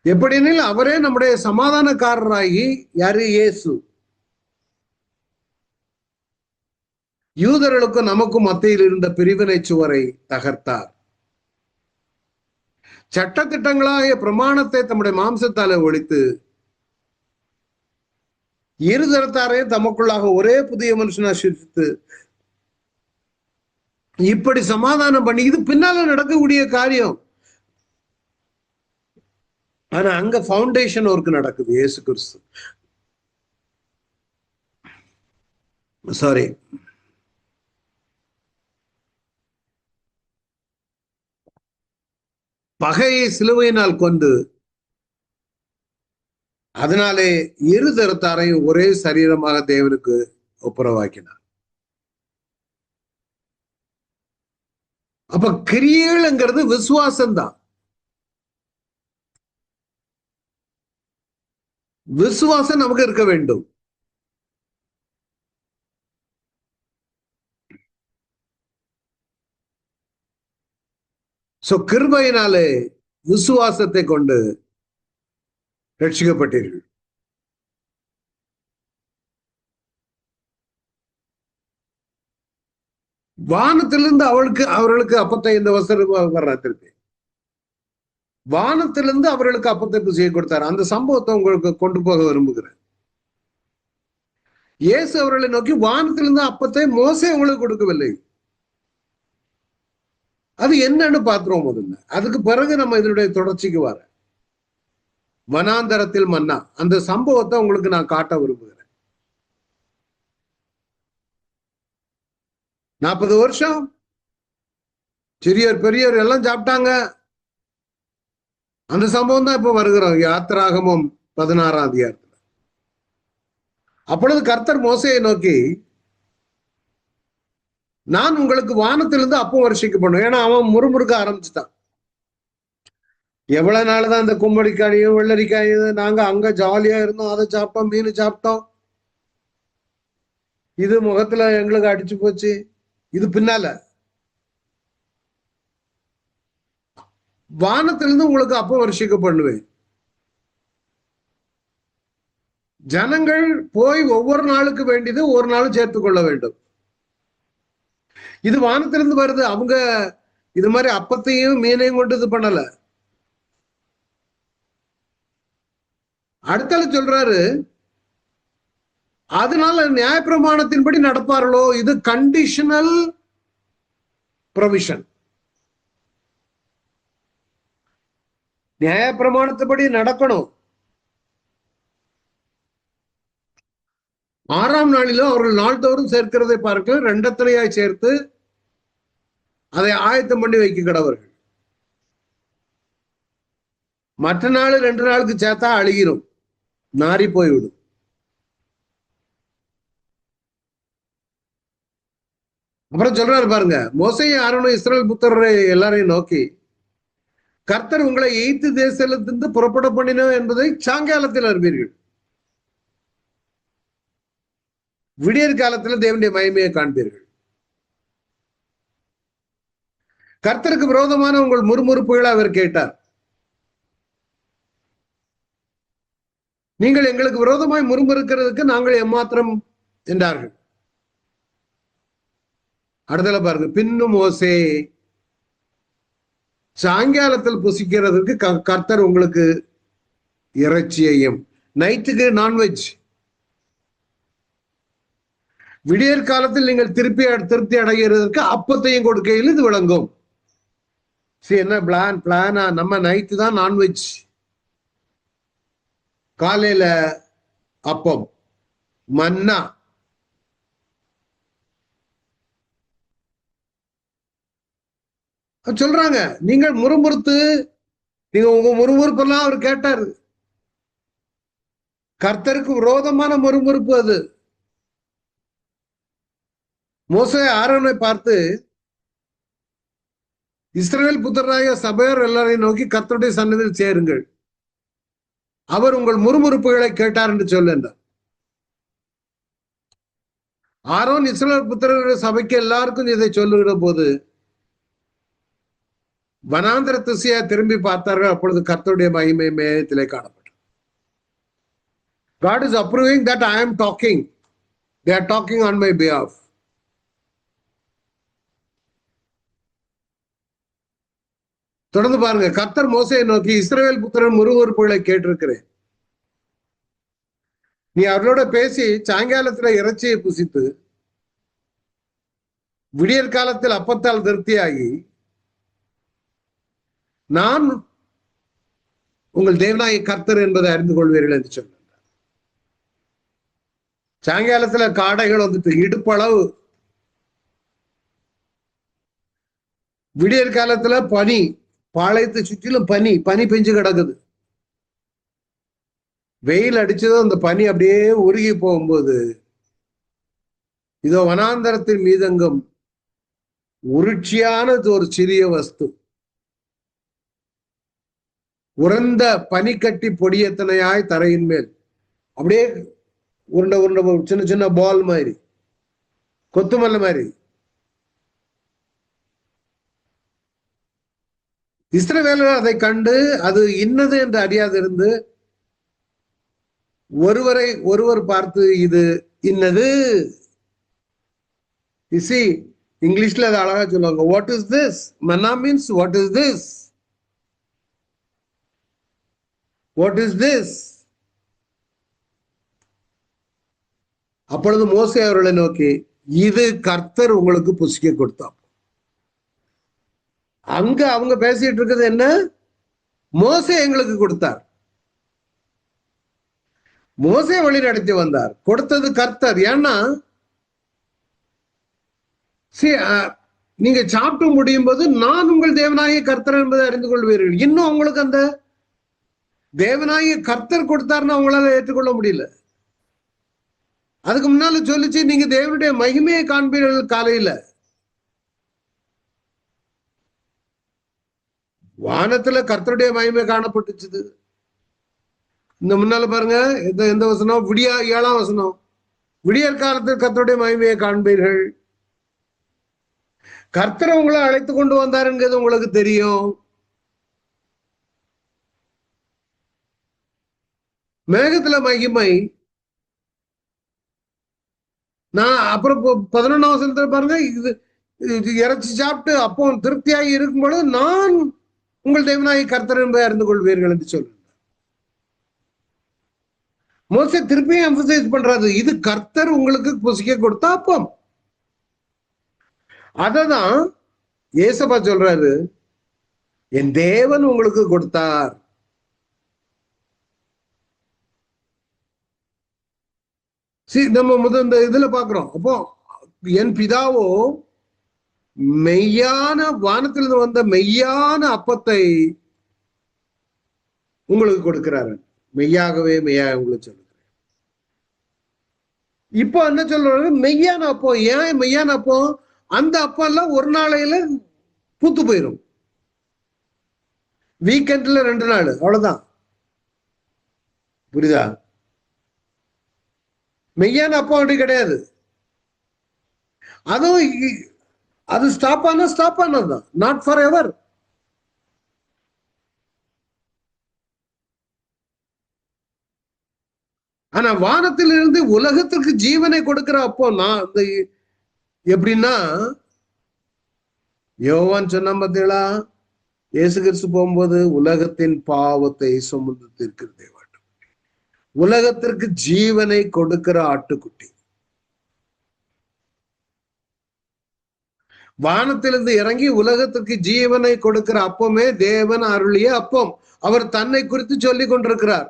எப்படினில் அவரே நம்முடைய சமாதானக்காரராகி, யாரு? இயேசு. யூதர்களுக்கும் நமக்கும் மத்தியில் இருந்த பிரிவினை சுவரை தகர்த்தார். சட்டத்திட்டங்களாகிய பிரமாணத்தை தம்முடைய மாம்சத்தாலே ஒழித்து இருதரத்தாரே தமக்குள்ளாக ஒரே புதிய மனுஷனா சிரித்து இப்படி சமாதானம் பண்ணி, இது பின்னால நடக்கக்கூடிய காரியம். ஆனா அங்க ஃபவுண்டேஷன் ஒர்க் நடக்குது. இயேசு கிறிஸ்து சாரி பகையை சிலுவையினால் கொண்டு அதனாலே இரு தரத்தாரையும் ஒரே சரீரமாக தேவனுக்கு ஒப்புரவாக்கினார். அப்ப கிரியைகள்ங்கிறது விசுவாசம் தான். விசுவாசம் நமக்கு இருக்க வேண்டும். சோ கிருபையினாலே விசுவாசத்தை கொண்டு ரட்சிக்கப்பட்டீர்கள். வானத்திலிருந்து அவர்களுக்கு அப்பத்தை இந்த வசனம் வர்றதுக்கு வானத்திலிருந்து அவர்களுக்கு அப்பத்தை செய்ய கொடுத்தார். அந்த சம்பவத்தை உங்களுக்கு கொண்டு போக விரும்புகிறேன். இயேசு அவர்களை நோக்கி வானத்திலிருந்து அப்பத்தை மோசே உங்களுக்கு கொடுக்கவில்லை. அது என்னன்னு பாத்துருவோம் முதல்ல. அதுக்கு பிறகு நம்ம இதனுடைய தொடர்ச்சிக்கு வர வனாந்தரத்தில் மன்னா அந்த சம்பவத்தை உங்களுக்கு நான் காட்ட விரும்புகிறேன். 40 வருஷம் சிறியோர் பெரியோர் எல்லாம் சாப்பிட்டாங்க. அந்த சம்பவம் தான் இப்ப வருகிறோம் யாத்திராகமம் 16ஆம் அதிகாரத்துல. அப்பொழுது கர்த்தர் மோசையை நோக்கி, நான் உங்களுக்கு வானத்திலிருந்து அப்பம் வருஷிக்க பண்ணும். ஏன்னா அவன் முறுமுறுக்க ஆரம்பிச்சுட்டான். எவ்வளவு நாள்தான் இந்த கும்படிக்காயும் வெள்ளரிக்காயும் நாங்க அங்க ஜாலியா இருந்தோம், அதை சாப்பிட்டோம், மீன் சாப்பிட்டோம், இது முகத்துல எங்களுக்கு அடிச்சு போச்சு. இது பின்னால வானத்திலிருந்து உங்களுக்கு அப்பம் வருஷிக்க பண்ணுவேன். ஜனங்கள் போய் ஒவ்வொரு நாளுக்கு வேண்டியது ஒரு நாளும் சேர்த்து கொள்ள வேண்டும். இது வானத்திலிருந்து வருது. அவங்க இது மாதிரி அப்பத்தையும் மீனையும் கொண்டு இது பண்ணல. அடுத்தால சொல்றாரு, அதனால நியாயப்பிரமாணத்தின்படி நடப்பார்களோ? இது கண்டிஷனல் ப்ரொவிஷன். நியாயப்பிரமாணத்தின்படி நடக்கணும். 6ஆம் நாளிலும் அவர்கள் நாள்தோறும் சேர்க்கிறதை பார்க்க 2 சேர்த்து அதை ஆயத்தம் பண்ணி வைக்க கடவர்கள். மற்ற நாள் 2 நாளுக்கு சேர்த்தா அழுகிரும், நாரி போய்விடும். அப்புறம் சொல்றாரு பாருங்க, மோசையும் ஆரோனும் இஸ்ரவேல் புத்திரரை எல்லாரையும் நோக்கி, கர்த்தர் உங்களை எகிப்து தேசத்திலிருந்து புறப்பட பண்ணினோம் என்பதை சாயங்காலத்தில் அறிவீர்கள். விடியற் காலத்தில் தேவனுடைய மகிமையை காண்பீர்கள். கர்த்தருக்கு விரோதமான உங்கள் முறுமுறுப்புகளை அவர் கேட்டார். நீங்கள் எங்களுக்கு விரோதமாய் முறுமுறுக்கிறதுக்கு நாங்கள் எம்மாத்திரம் என்றார்கள். அடுத்தல பாருங்க, பின்னும் மோசே, சாயங்காலத்தில் புசிக்கிறதுக்கு கர்த்தர் உங்களுக்கு இறைச்சியையும், நைட்டுக்கு நான்வெஜ், விடியற் காலத்தில் நீங்கள் திருப்தி அடைகிறதுக்கு அப்பத்தையும் கொடுக்கையில் இது விளங்கும். சரி, என்ன பிளானா? நம்ம நைட்டு தான் நான்வெஜ், காலையில அப்பம், மன்னா. சொல்றாங்க, நீங்கள் முறுமுறுத்து, நீங்க உங்க முறுமுறுப்பெல்லாம் அவர் கேட்டாரு. கர்த்தருக்கு விரோதமான முறுமுறுப்பு அது. மோசே ஆரோனை பார்த்து, இஸ்ரவேல் புத்திரராகிய சபையோர் எல்லாரையும் நோக்கி கர்த்தருடைய சன்னதியில் சேருங்கள், அவர் உங்கள் முறுமுறுப்புகளை கேட்டார் என்று சொல்ல. ஆரோன் இஸ்ரவேல் புத்திரருடைய சபைக்கு எல்லாருக்கும் இதை சொல்லுகிற போது வனாந்திர திசையா திரும்பி பார்த்தார்கள். அப்பொழுது கர்த்தருடைய மகிமை மேகத்திலே காணப்பட்டது. God is approving that I am talking. They are talking on my behalf. தொடர்ந்து பாருங்க, கர்த்தர் மோசையை நோக்கி, இஸ்ரவேல் புத்திரன் முறுமுறுப்புகளை கேட்டிருக்கிறேன். நீ அவர்களோட பேசி சாயங்காலத்துல இறைச்சியை புசித்து விடியற் காலத்தில் அப்பத்தால் திருப்தியாகி நான் உங்கள் தேவனாகிய கர்த்தர் என்பதை அறிந்து கொள்வீர்கள் என்று சொன்னார். சாயங்காலத்துல காடைகள் வந்துட்டு இடுப்பளவு, விடியற் காலத்துல பனி, பாளையத்தை சுற்றிலும் பனி, பனி பெஞ்சு கிடக்குது. வெயில் அடிச்சதும் அந்த பனி அப்படியே உருகி போகும்போது இதோ வனாந்தரத்தின் மீதங்கும் உருட்சியானது ஒரு சிறிய வஸ்து, உறந்த பனிக்கட்டி பொடியத்தனையாய் தரையின் மேல் அப்படியே உருண்டை உருண்டை சின்ன சின்ன பால் மாதிரி, கொத்துமல்ல மாதிரி. இஸ்ரவேலர் அதை கண்டு அது இன்னது என்று அறியாதிருந்து ஒருவரை ஒருவர் பார்த்து இது இன்னது. இங்கிலீஷ்ல அதை அழகா சொல்லுவாங்க, what is this? Manna means what is this, what is this. அப்பொழுது மோசே அவர்களை நோக்கி, இது கர்த்தர் உங்களுக்கு புசிக்க கொடுத்தார். அங்க அவங்க பேசிட்டு இருக்கிறது என்ன? மோசே எங்களுக்கு கொடுத்தார், மோசே வழி நடத்தி வந்தார், கொடுத்தது கர்த்தர். ஏன்னா நீங்க சாப்பிட்டு முடியும் போது நான் உங்கள் தேவனாகிய கர்த்தர் என்பதை அறிந்து கொள்வீர்கள். இன்னும் உங்களுக்கு அந்த தேவனாகிய கர்த்தர் கொடுத்தாருன்னு அவங்களால ஏற்றுக்கொள்ள முடியல. அதுக்கு முன்னால சொல்லிச்சு, நீங்க தேவனுடைய மகிமையை காண்பீர்கள். காலையில வானத்துல கர்த்தருடைய மகிமை காணப்பட்டுச்சு. இந்த முன்னால பாருங்க, எந்த வசனம்? 7ஆம் வசனம், விடியற் காலத்தில் கர்த்தருடைய மகிமையை காண்பீர்கள். கர்த்தர் உங்களை அழைத்து கொண்டு வந்தாருங்கிறது உங்களுக்கு தெரியும். மேகத்துல மகிமை. நான் அப்புறம் 11ஆம் வசனத்துல பாருங்க, இது இறைச்சி சாப்பிட்டு அப்போ திருப்தியாகி இருக்கும் பொழுது நான் உங்கள் தேவனாகிய கர்த்தர் என்பதை அறிந்து கொள்வீர்கள் என்று சொல்லுங்க. மோசே திருப்பியும் எம்பசைஸ் பண்றாரு, இது கர்த்தர் உங்களுக்கு புசிக்க கொடுத்தா அப்பம். அததான் ஏசப்பா சொல்றாரு, என் தேவன் உங்களுக்கு கொடுத்தார். நம்ம முதல் இந்த இதுல பாக்குறோம். அப்போ என் பிதாவோ மெய்யான வானத்திலிருந்து வந்த மெய்யான அப்பத்தை உங்களுக்கு கொடுக்கிறாரு. மெய்யாகவே மெய்யாக உங்களுக்கு சொல்லுகிறேன். இப்போ என்ன சொல்றாரு? மெய்யான அப்பம். ஏன் மெய்யான அப்பம்? அந்த அப்பம் எல்லாம் ஒரு நாளையில பூத்து போயிடும், வீக்கெண்ட்ல 2 நாள், அவ்வளவுதான். புரியுதா? மெய்யான அப்பம் அப்படி கிடையாது. அதுவும் அது ஸ்டாப் ஆனதுதான், நாட் ஃபார் எவர். ஆனா வானத்திலிருந்து உலகத்திற்கு ஜீவனை கொடுக்கிற அப்போ நான் எப்படின்னா, யோவான் சொன்ன பார்த்தீங்களா, இயேசு கிறிஸ்து போகும்போது உலகத்தின் பாவத்தை சுமந்து தீர்க்கிற தேவன், உலகத்திற்கு ஜீவனை கொடுக்கிற ஆட்டுக்குட்டி. வானத்திலிருந்து இறங்கி உலகத்திற்கு ஜீவனை கொடுக்கிற அப்பமே தேவன் அருளிய அப்பம். அவர் தன்னை குறித்து சொல்லிக் கொண்டிருக்கிறார்.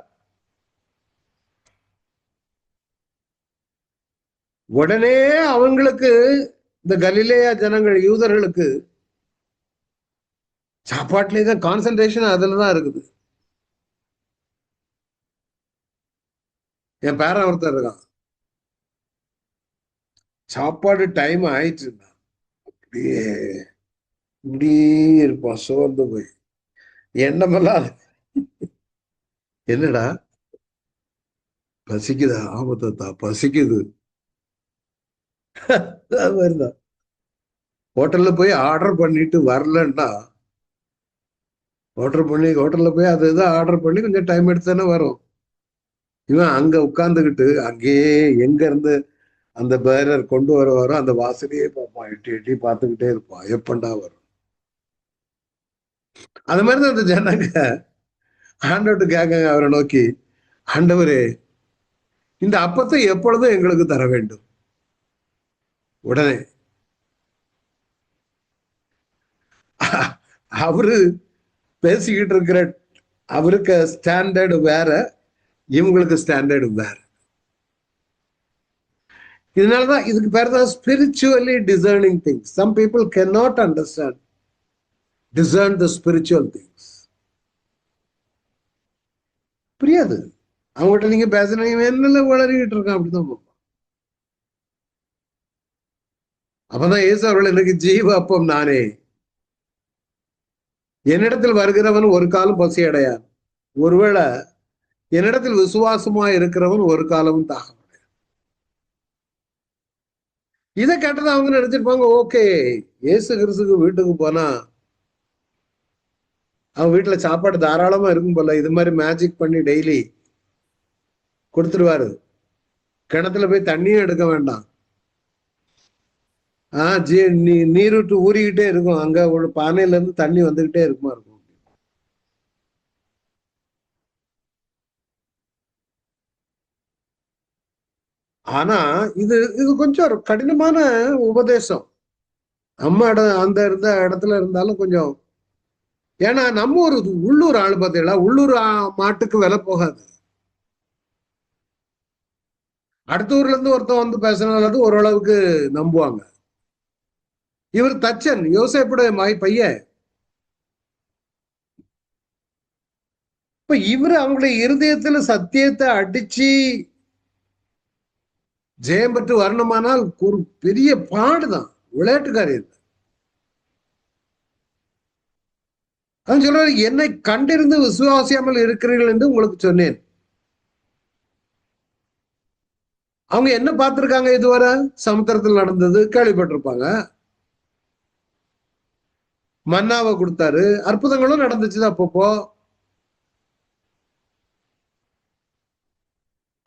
உடனே அவங்களுக்கு, இந்த கலிலேயா ஜனங்கள், யூதர்களுக்கு சாப்பாட்டுல தான் கான்சென்ட்ரேஷன் அதுலதான் இருக்குது. என் பேரன் ஒருத்தர் இருக்கான், சாப்பாடு டைம் ஆயிடுச்சு, அப்படியே இப்படி இருப்பான் சோர்ந்து போய். எண்ணமெல்லாம், என்னடா பசிக்குதா? ஆபத்தா பசிக்குது. அது மாதிரிதான் ஹோட்டல்ல போய் ஆர்டர் பண்ணிட்டு வரலன்னா, ஹோட்டல்ல போய் அது இதை ஆர்டர் பண்ணி கொஞ்சம் டைம் எடுத்து தானே வரும். இவன் அங்க உட்கார்ந்துகிட்டு அங்கேயே எங்க இருந்து அந்த பேரர் கொண்டு வருவாரோ அந்த வாசலையே பார்ப்பான், எட்டி எட்டி பார்த்துக்கிட்டே இருப்பான், எப்பண்டா வரும். அது மாதிரிதான் அந்த ஜனங்க ஆண்டவர்கிட்ட கேட்காங்க, அவரை நோக்கி, ஆண்டவரே இந்த அப்பத்தை எப்பொழுதும் எங்களுக்கு தர வேண்டும். உடனே அவரு பேசிக்கிட்டு இருக்கிற அவருக்கு ஸ்டாண்டர்டு வேற, இவங்களுக்கு ஸ்டாண்டர்டு வேற. இதனாலதான் இதுக்கு பேர் தான் spiritually discerning things. Some people can not understand discern the spiritual things. புரியாது. அவங்ககிட்ட நீங்க பேசுறீங்க, என்னென்ன வளரிக்கிட்டு இருக்கான் அப்படிதான். அப்பதான் இயேசு அவர்கள் எனக்கு ஜீவ அப்பம் நானே, என்னிடத்தில் வருகிறவன் ஒரு காலம் பசி அடையான், ஒருவேளை என்னிடத்தில் விசுவாசமா இருக்கிறவன் ஒரு காலமும் தாகம். இதை கேட்டதை அவங்க நினைச்சிருப்பாங்க, ஓகே இயேசு கிறிஸ்துக்கு வீட்டுக்கு போனா அவன் வீட்டுல சாப்பாடு தாராளமா இருக்கும் போல, இது மாதிரி மேஜிக் பண்ணி டெய்லி கொடுத்துருவாரு, கிணத்துல போய் தண்ணியும் எடுக்க வேண்டாம், நீருட்டு ஊறிக்கிட்டே இருக்கும், அங்க ஒரு பானையில இருந்து தண்ணி வந்துகிட்டே இருக்குமா இருக்கும். ஆனா இது இது கொஞ்சம் கடினமான உபதேசம். நம்ம அந்த இருந்த இடத்துல இருந்தாலும் கொஞ்சம், ஏன்னா நம்ம ஒரு உள்ளூர் ஆளு பார்த்தீங்களா, உள்ளூர் மாட்டுக்கு விலை போகாது. அடுத்த ஊர்ல இருந்து ஒருத்தன் வந்து பேசினாலும் ஓரளவுக்கு நம்புவாங்க. இவர் தச்சன், யோசேப்புடைய பையன். இப்ப இவரு அவங்களுடைய இருதயத்துல சத்தியத்தை அடிச்சு ஜெயம் பெற்று வரணுமானால் ஒரு பெரிய பாடுதான், விளையாட்டுக்காரி. அவன் சொல்றாரு, என்னை கண்டிருந்து விசுவாசியாமல் இருக்கிறீர்கள் என்று உங்களுக்கு சொன்னேன். அவங்க என்ன பார்த்திருக்காங்க இதுவரை? சமுத்திரத்தில் நடந்தது கேள்விப்பட்டிருப்பாங்க, மன்னாவை கொடுத்தாரு, அற்புதங்களும் நடந்துச்சுதான் அப்பப்போ.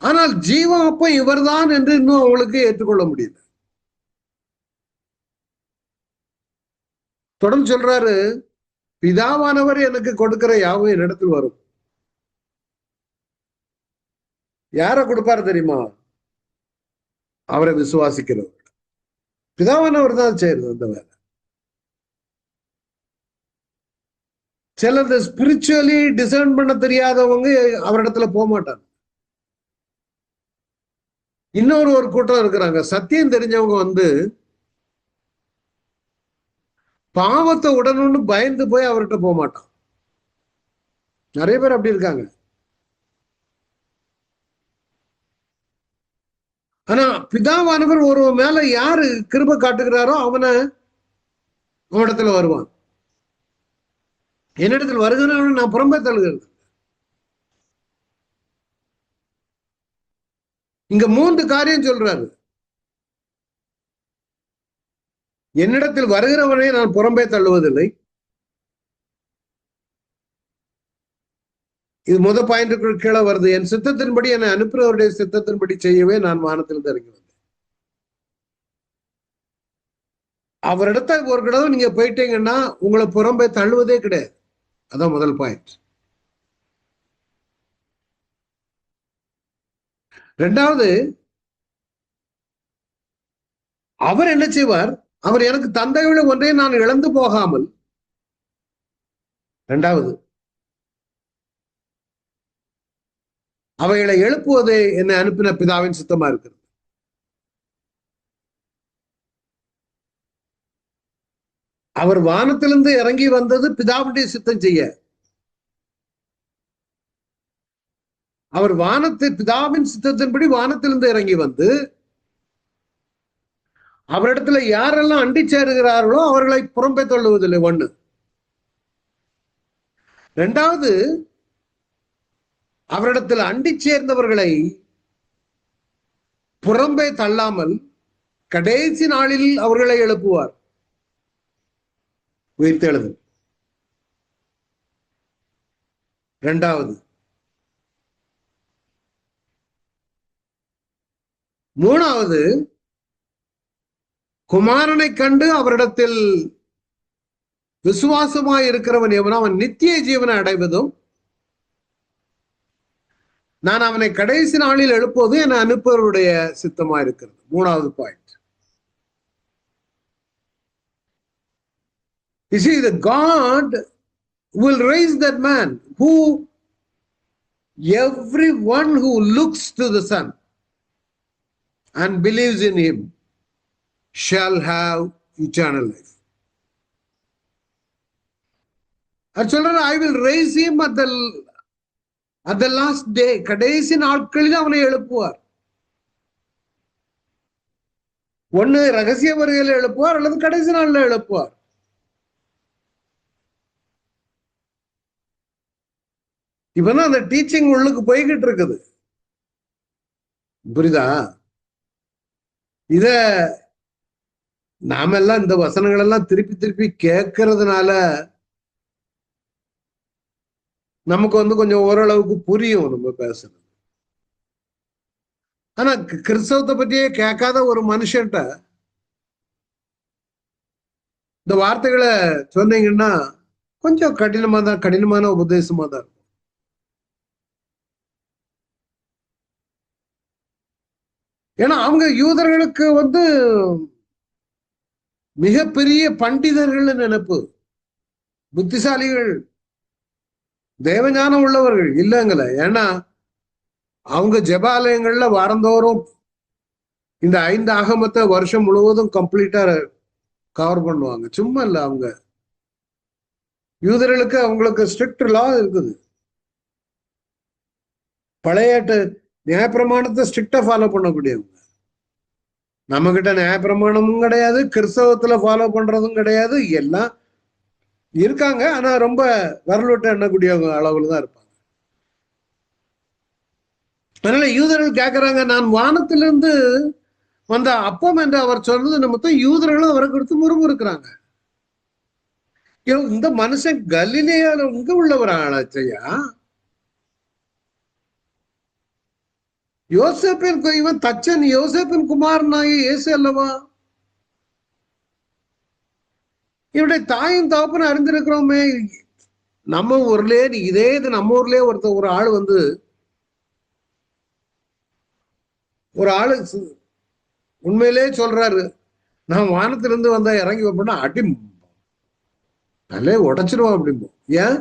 ஆனால் ஜீவன் அப்போ இவர்தான் என்று இன்னும் அவங்களுக்கு ஏற்றுக்கொள்ள முடியல. தொடர்ந்து சொல்றாரு, பிதாவானவர் எனக்கு கொடுக்கிற யாவும் என்னிடத்தில் வரும். யார கொடுப்பாரு தெரியுமா? அவரை விசுவாசிக்கிறவர். பிதாவானவர் தான் செய்யறது அந்த வேலை. சிலது ஸ்பிரிச்சுவலி டிசர்ன் பண்ண தெரியாதவங்க அவரிடத்துல போக மாட்டாங்க. ஒரு கூட்டம் இருக்கிறாங்க, சத்தியம் தெரிஞ்சவங்க வந்து பாவத்தை உடனே பயந்து போய் அவர்கிட்ட போக மாட்டான். நிறைய பேர் அப்படி இருக்காங்க. ஆனா பிதாவானவர் ஒரு மேல யாரு கிருபை காட்டுகிறாரோ அவனிடத்துல வருவான். என்னிடத்தில் வருகிறவன் நான் புறம்பே தள்ளுகிறது. இங்க 3 காரியம் சொல்றாரு. என்னிடத்தில் வருகிறவனை நான் புறம்பே தள்ளுவதில்லை. இது பாயிண்ட் கீழே வருது. என் சித்தத்தின்படி என்னை அனுப்புறவருடைய சித்தத்தின்படி செய்யவே நான் வானத்திலிருந்து இறங்கி வந்தேன். அவரிடத்த ஒரு கடவை நீங்க போயிட்டீங்கன்னா உங்களை புறம்பே தள்ளுவதே கிடையாது. அதான் முதல் பாயிண்ட். 2வது, அவர் என்ன செய்வார்? அவர் எனக்கு தந்தையுள்ள ஒன்றை நான் இழந்து போகாமல், 2வது அவைகளை எழுப்புவதே என்னை அனுப்பின பிதாவின் சித்தமா இருக்கிறது. அவர் வானத்திலிருந்து இறங்கி வந்தது பிதாவுடைய சித்தம் செய்ய. அவர் பிதாவின் சித்தத்தின்படி வானத்திலிருந்து இறங்கி வந்து அவரிடத்துல யாரெல்லாம் அண்டி சேருகிறார்களோ அவர்களை புறம்பே தள்ளுவதில்லை. 1. 2வது, அவரிடத்தில் அண்டி சேர்ந்தவர்களை புறம்பே தள்ளாமல் கடைசி நாளில் அவர்களை எழுப்புவார், உயிர்த்தெழுது. 2வது. 3வது, குமாரனை கண்டு அவரிடத்தில் விசுவாசமாய் இருக்கிறவன் எவனோ அவன் நித்திய ஜீவனை அடைவதும் நான் அவனை கடைசி நாளில் எழுப்புவது என அனுப்பவருடைய சித்தமா இருக்கிறது. 3வது point. You see, the God will raise that man who Everyone who looks to the Son and believes in him shall have eternal life. சொல்ற, I will raise him at the last day. கடைசி நாட்களில் அவனை எழுப்புவார். ஒண்ணு ரகசிய வருகையில் எழுப்புவார், அல்லது கடைசி நாள்ல எழுப்புவார். இப்பதான் அந்த டீச்சிங் உள்ளுக்கு போய்கிட்டு இருக்குது. புரியுதா? இத நாமெல்லாம் இந்த வசனங்கள் எல்லாம் திருப்பி திருப்பி கேட்கறதுனால நமக்கு கொஞ்சம் ஓரளவுக்கு புரியும் நம்ம பேசுறது. ஆனா கிறிஸ்தவத்தை பற்றியே கேட்காத ஒரு மனுஷன்ட்ட இந்த வார்த்தைகளை சொன்னீங்கன்னா கொஞ்சம் கடினமான உபதேசமா தான் இருக்கும். ஏன்னா அவங்க யூதர்களுக்கு மிகப்பெரிய பண்டிதர்கள் நினைப்பு, புத்திசாலிகள், தேவஞானம் உள்ளவர்கள் இல்லைங்கள. ஏன்னா அவங்க ஜெபாலயங்கள்ல வாரந்தோறும் இந்த 5 ஆகமத்தை வருஷம் முழுவதும் கம்ப்ளீட்டா கவர் பண்ணுவாங்க. சும்மா இல்ல, அவங்க யூதர்களுக்கு அவங்களுக்கு ஸ்ட்ரிக்ட் லா இருக்குது. பழைய நியாயப்பிரமாணத்தை ஸ்ட்ரிக்டா ஃபாலோ பண்ணக்கூடியவங்க. நம்ம கிட்ட நியாயப்பிரமாணமும் கிடையாது, கிறிஸ்தவத்துல ஃபாலோ பண்றதும் கிடையாது. எல்லாம் இருக்காங்க, ஆனா ரொம்ப வரலுட்ட எண்ணக்கூடியவங்க அளவுல தான் இருப்பாங்க. அதனால யூதர்கள் கேட்கிறாங்க, நான் வானத்திலிருந்து வந்த அப்பம் என்று அவர் சொன்னது நிமித்தம் யூதர்களும் அவரை கொடுத்து முறுமுறுக்கிறாங்க. இந்த மனுஷன் கலிலேயால இங்க உள்ளவர் ஆளாச்சையா? யோசேப்பின் இவன் தச்சன், யோசேப்பின் குமாரனாகி இயேசு அல்லவா? இவருடைய தாயும் தகப்பனும் அறிந்திருக்கிறோமே. நம்ம ஊர்லயே இதே இது நம்ம ஊர்லயே ஒரு ஆள் ஒரு ஆளு உண்மையிலே சொல்றாரு, நான் வானத்திலிருந்து வந்தா இறங்கி வைப்பேன்னா அடி நல்லே உடைச்சிருவான் அப்படிம்போம். ஏன்?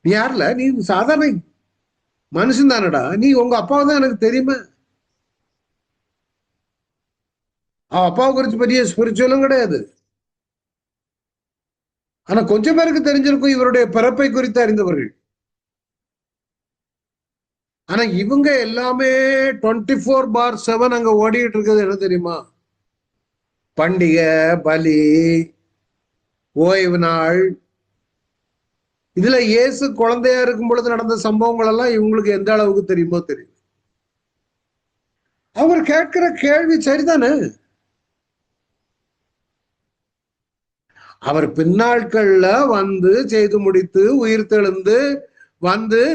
நீ யாருல? நீ சாதாரண மனுஷன் தானடா, நீ உங்க அப்பாவை தான் எனக்கு தெரியுமா? அவன் அப்பாவை குறிச்சு பெரிய ஸ்பிரிச்சுவலும் கிடையாது. ஆனா கொஞ்சம் பேருக்கு தெரிஞ்சிருக்கும் இவருடைய பிறப்பை குறித்து அறிந்தவர்கள். ஆனா இவங்க எல்லாமே 24/7 அங்க ஓடிட்டு இருக்கிறது என்ன தெரியுமா? பண்டிகை, பலி, ஓய்வு நாள். இதுல இயேசு குழந்தையா இருக்கும் பொழுது நடந்த சம்பவங்கள் எல்லாம் இவங்களுக்கு எந்த அளவுக்கு தெரியுமோ தெரியும். அவர் கேட்கிற கேள்வி சரிதானே? அவர் பின்னாட்கள்ல செய்து முடித்து உயிர் தெழுந்து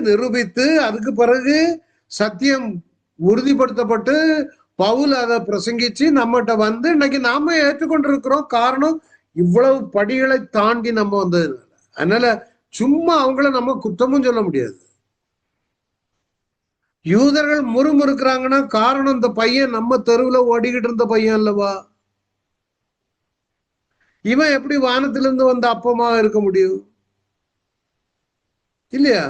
நிரூபித்து அதுக்கு பிறகு சத்தியம் உறுதிப்படுத்தப்பட்டு பவுல் அதை பிரசங்கிச்சு நம்மகிட்ட இன்னைக்கு நாம ஏற்றுக்கொண்டிருக்கிறோம். காரணம் இவ்வளவு படிகளை தாண்டி நம்ம வந்தது. அதனால சும்மா அவங்கள நம்ம குற்றமும் சொல்ல முடியாது. யூதர்கள் முறுமுறுக்கிறாங்கன்னா காரணம் இந்த பையன் நம்ம தெருவுல ஓடிக்கிட்டு இருந்த பையன் அல்லவா? இவன் எப்படி வானத்திலிருந்து வந்த அப்பமாக இருக்க முடியும்? இல்லையா?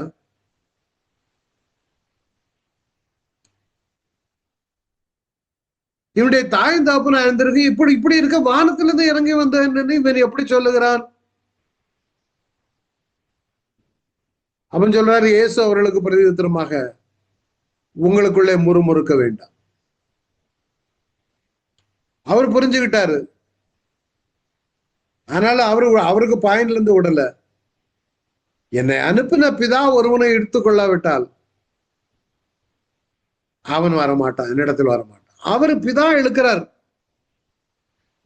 இவனுடைய தாயும் தாப்புன இருந்திருக்கு. இப்படி இருக்க வானத்திலிருந்து இறங்கி வந்த இவன் எப்படி சொல்லுகிறான்? அவன் சொல்றாரு, இயேசு அவர்களுக்கு பிரதித்திரமாக, உங்களுக்குள்ளே முறுமுறுக்க வேண்டாம். அவர் புரிஞ்சுக்கிட்டாரு. அதனால அவருக்கு பாயிண்ட்ல இருந்து விடல. என்னை அனுப்பின பிதா ஒருவனை எடுத்துக்கொள்ளாவிட்டால் அவன் வரமாட்டான், என்னிடத்தில் வரமாட்டான். அவரு பிதா இழுக்கிறார்.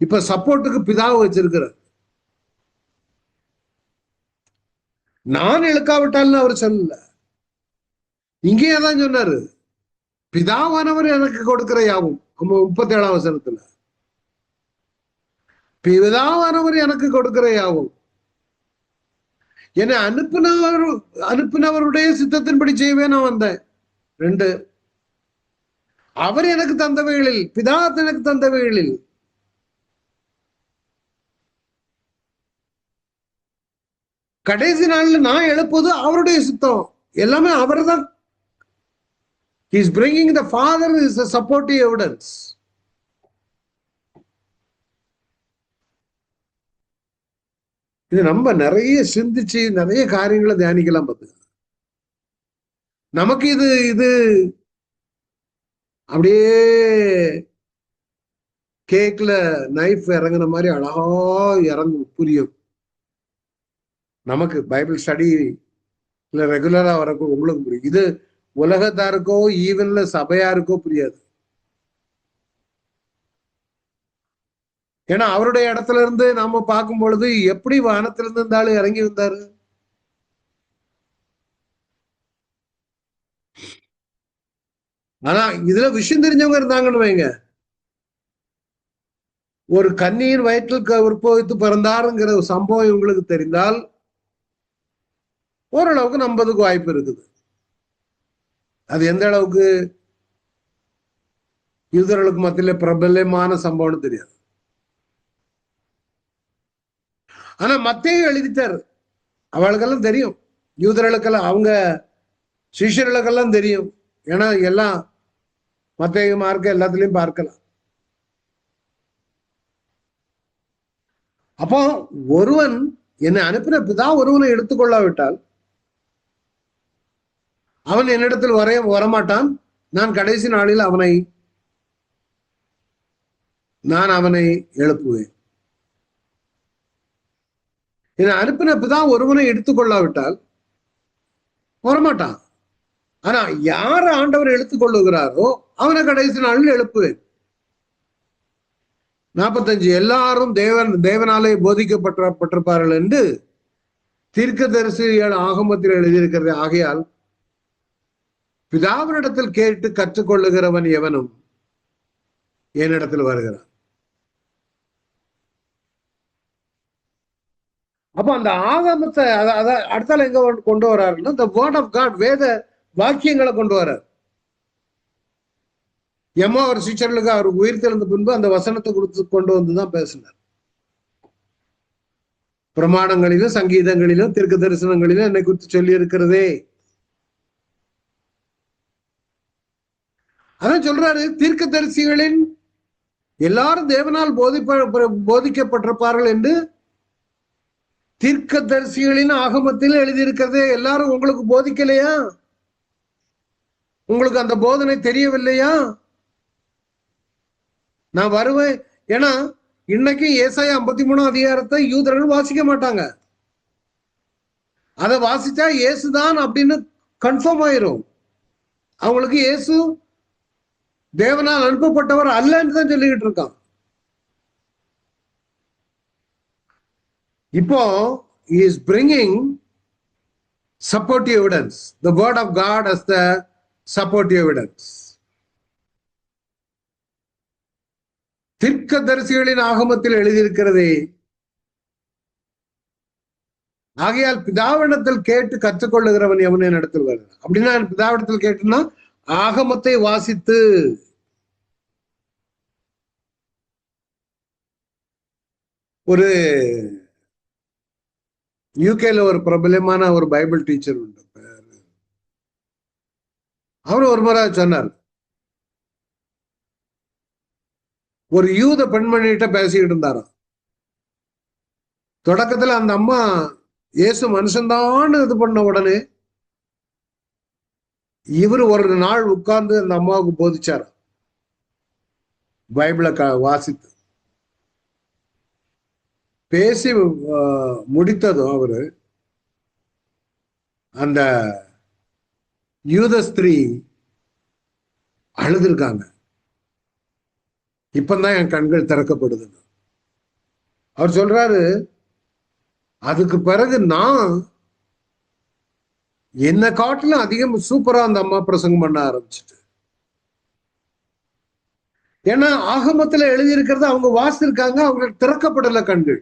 இப்ப சப்போர்ட்டுக்கு பிதாவை வச்சிருக்கிறார். நான் இழுக்காவிட்டால்னு அவர் சொல்லல, இங்கேயேதான் சொன்னாரு, பிதாவானவர் எனக்கு கொடுக்கிற யாவும். 37ஆம் வசனத்துல பிதாவானவர் எனக்கு கொடுக்கிற யாவும் என்னை அனுப்பினவருடைய சித்தத்தின்படி செய்வேன் நான் வந்தேன். 2, அவர் எனக்கு தந்தவைகளில், பிதா எனக்கு தந்தவைகளில் கடைசி நாள்ல நான் எழுப்பது அவருடைய சித்தம். எல்லாமே அவர் தான் He is bringing the Father is the supportive evidence. இது நம்ம நிறைய சிந்திச்சு நிறைய காரியங்களை தியானிக்கலாம். பார்த்து நமக்கு இது இது அப்படியே கேக்ல நைஃப் இறங்குன மாதிரி அழகா இறங்கும், புரியும். நமக்கு பைபிள் ஸ்டடி இல்ல ரெகுலரா வரப்போ உங்களுக்கு புரியும். இது உலகத்தாருக்கோ ஈவன்ல சபையாருக்கோ புரியாது. ஏன்னா அவருடைய இடத்துல இருந்து நாம பார்க்கும் பொழுது எப்படி வானத்திலிருந்து இருந்தாலும் இறங்கி வந்தாரு. ஆனா இதுல விஷயம் தெரிஞ்சவங்க இருந்தாங்கன்னு வைங்க, ஒரு கன்னியின் வயிற்றில் உற்பவித்து பிறந்தாருங்கிற சம்பவம் இவங்களுக்கு தெரிந்தால் ஓரளவுக்கு நம்பதுக்கு வாய்ப்பு இருக்குது. அது எந்த அளவுக்கு யூதர்களுக்கு மத்தியில பிரபலமான சம்பவம்னு தெரியாது. ஆனா மத்தேயு எழுதிட்டாரு, அவளுக்கெல்லாம் தெரியும். யூதர்களுக்கெல்லாம், அவங்க சிஷ்யர்களுக்கெல்லாம் தெரியும். ஏன்னா எல்லாம் மத்தேயு மார்க்க எல்லாத்துலயும் பார்க்கலாம். அப்போ ஒருவன் என்னை அனுப்பின பிதா ஒருவனை எடுத்துக்கொள்ளாவிட்டால் அவன் என்னிடத்தில் வரமாட்டான். நான் கடைசி நாளில் நான் அவனை எழுப்புவேன். என்னை அனுப்பின பிதா ஒருவனை எடுத்துக்கொள்ளாவிட்டால் வரமாட்டான். ஆனா யார் ஆண்டவர் எடுத்துக்கொள்ளுகிறாரோ அவனை கடைசி நாளில் எழுப்புவேன். 45 எல்லாரும் தேவனாலே போதிக்கப்பட்டிருப்பார்கள் என்று தீர்க்கதரிசிகள் ஆகமத்தில் எழுதியிருக்கிறது. ஆகையால் பிதாவினிடத்தில் கேட்டு கற்றுக்கொள்ளுகிறவன் எவனும் என்னிடத்தில் வருகிறான். அப்ப அந்த ஆகமத்தை அடுத்தால எங்க கொண்டு வர்றாருன்னா, the word of God, வேத வாக்கியங்களை கொண்டு வர்றார். ஒரு சீச்சர்களுக்கு அவர் உயிர் தெழுந்த பின்பு அந்த வசனத்தை கொண்டு வந்துதான் பேசினார். பிரமாணங்களிலும் சங்கீதங்களிலும் தீர்க்க தரிசனங்களிலும் என்னை குறித்து சொல்லி இருக்கிறதே. அதான் சொல்றாரு, தீர்க்க தரிசிகளின் எல்லாரும் தேவனால் போதிக்கப்பட்டிருப்பார்கள் என்று தீர்க்க தரிசிகளின் ஆகமத்தில் எழுதியிருக்கிறதே. எல்லாரும் உங்களுக்கு போதிக்கலையா? உங்களுக்கு அந்த போதனை தெரியவில்லையா? நான் வருவேன். ஏன்னா இன்னைக்கு ஏசாயா 53 அதிகாரத்தை யூதர்கள் வாசிக்க மாட்டாங்க. அதை வாசிச்சா இயேசுதான் அப்படின்னு கன்ஃபார்ம் ஆயிரும். அவங்களுக்கு இயேசு தேவனால் அனுப்பப்பட்டவர் அல்லன்னு தான் சொல்லிக்கிட்டு இருக்கான். இப்போ he is bringing supportive evidence. The word of God as the supportive evidence. தீர்க்கதரிசிகளின் ஆகமத்தில் எழுதியிருக்கிறதே. ஆகையால் பிதாவிடத்தில் கேட்டு கற்றுக்கொள்ளுகிறவன் எவனே நடத்தில் வருகிறான். அப்படின்னா பிதாவிடத்தில் கேட்டுன்னா ஆகமத்தை வாசித்து. ஒரு யூகேல ஒரு பிரபலமான ஒரு பைபிள் டீச்சர் உண்டு. அவர் ஒரு முறை சொன்னார், ஒரு யூத பெண்மணிகிட்ட பேசிக்கிட்டு இருந்தாராம். தொடக்கத்துல அந்த அம்மா இயேசு மனுஷன்தான் இது பண்ண உடனே இவர் ஒரு நாள் உட்கார்ந்து அந்த அம்மாவுக்கு போதிச்சார். பைபிளை வாசித்து பேசி முடித்ததும் அவரு அந்த யூத ஸ்திரீ அழுதுருக்காங்க. இப்பதான் என் கண்கள் திறக்கப்படுது. அவர் சொல்றாரு, அதுக்கு பிறகு நான் என்ன காட்டிலும் அதிகம் சூப்பரா அந்த அம்மா பிரசங்கம் பண்ண ஆரம்பிச்சுட்டு. ஏன்னா ஆகமத்துல எழுதியிருக்கிறது அவங்க வாசித்திருக்காங்க, அவங்களுக்கு திறக்கப்படல கண்கள்.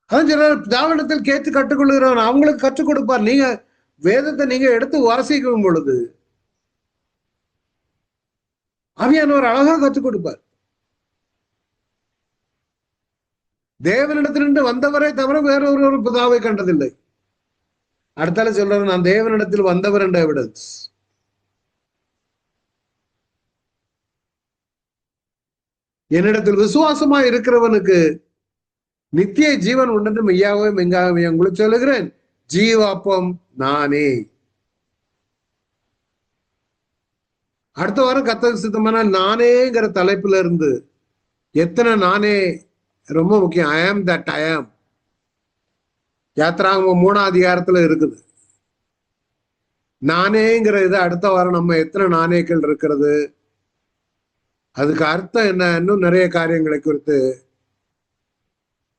அதான் சொல்றாரு, தாவனத்தில் கேட்டு கற்றுக்கொள்கிறவன் அவங்களுக்கு கற்றுக் கொடுப்பார். நீங்க வேதத்தை நீங்க எடுத்து வாசிக்கும் பொழுது ஆவியானவர் அழகா கற்றுக் கொடுப்பார். தேவனிடத்திலிருந்து வந்தவரை தவிர வேறொரு பிதாவை கண்டதில்லை. அடுத்தால சொல்றாரு, நான் தேவனிடத்தில் வந்தவர் என்ற எவிடன்ஸ். என்னிடத்தில் விசுவாசமா இருக்கிறவனுக்கு நித்திய ஜீவன் உண்டு, மெய்யாகவே மெய்யாகவே உங்களுக்கு சொல்லுகிறேன், ஜீவாப்பம் நானே. அடுத்த வாரம் கர்த்தருக்கு சித்தமான நானேங்கிற தலைப்புல இருந்து எத்தனை நானே ரொம்ப முக்கியம். ஐ ஆம் தட் ஐ ஆம் யாத்திராகமம் 3ஆம் அதிகாரத்துல இருக்குது. நானேங்கிற இது அடுத்த வாரம் நம்ம எத்தனை நானேக்கள் இருக்கிறது, அதுக்கு அர்த்தம் என்ன, இன்னும் நிறைய காரியங்களை குறித்து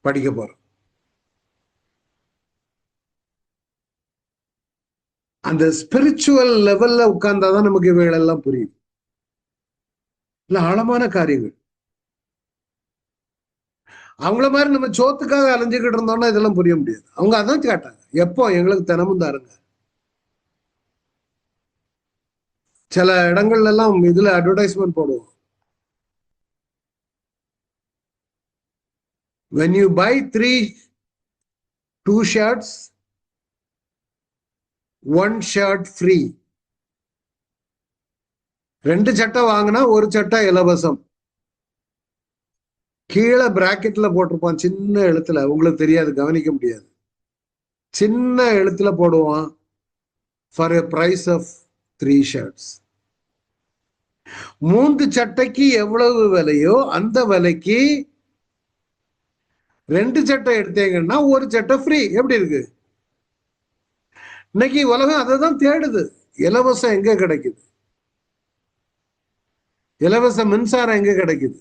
படிக்க போறோம். அந்த ஸ்பிரிச்சுவல் லெவல்ல உட்கார்ந்தாதான் நமக்கு இவைகள் எல்லாம் புரியும். இல்ல ஆழமான காரியங்கள். அவங்கள மாதிரி நம்ம சோத்துக்காக அலைஞ்சுக்கிட்டு இருந்தோம்னா இதெல்லாம் புரிய முடியாது. அவங்க அதான் கேட்டாங்க, எப்போ எங்களுக்கு தினமும் தாருங்க. சில இடங்கள்ல எல்லாம் இதுல அட்வர்டைஸ்மெண்ட் போடுவோம். when you buy 2 shirts 1 shirt free. 2 சட்டை வாங்கினா 1 சட்டை இலவசம். கீழே பிராக்கெட்ல போட்டிருப்பான் சின்ன எழுத்துல, உங்களுக்கு தெரியாது, கவனிக்க முடியாது, சின்ன எழுத்துல போடுவான், for a price of 3 shirts. 3 சட்டைக்கு எவ்வளவு விலையோ அந்த விலைக்கு 2 சட்டை எடுத்தீங்கன்னா 1 சட்டை ஃப்ரீ. எப்படி இருக்கு? இன்னைக்கு உலகம் அதை தான் தேடுது. இலவசம் எங்க கிடைக்குது? இலவச மின்சாரம் எங்க கிடைக்குது?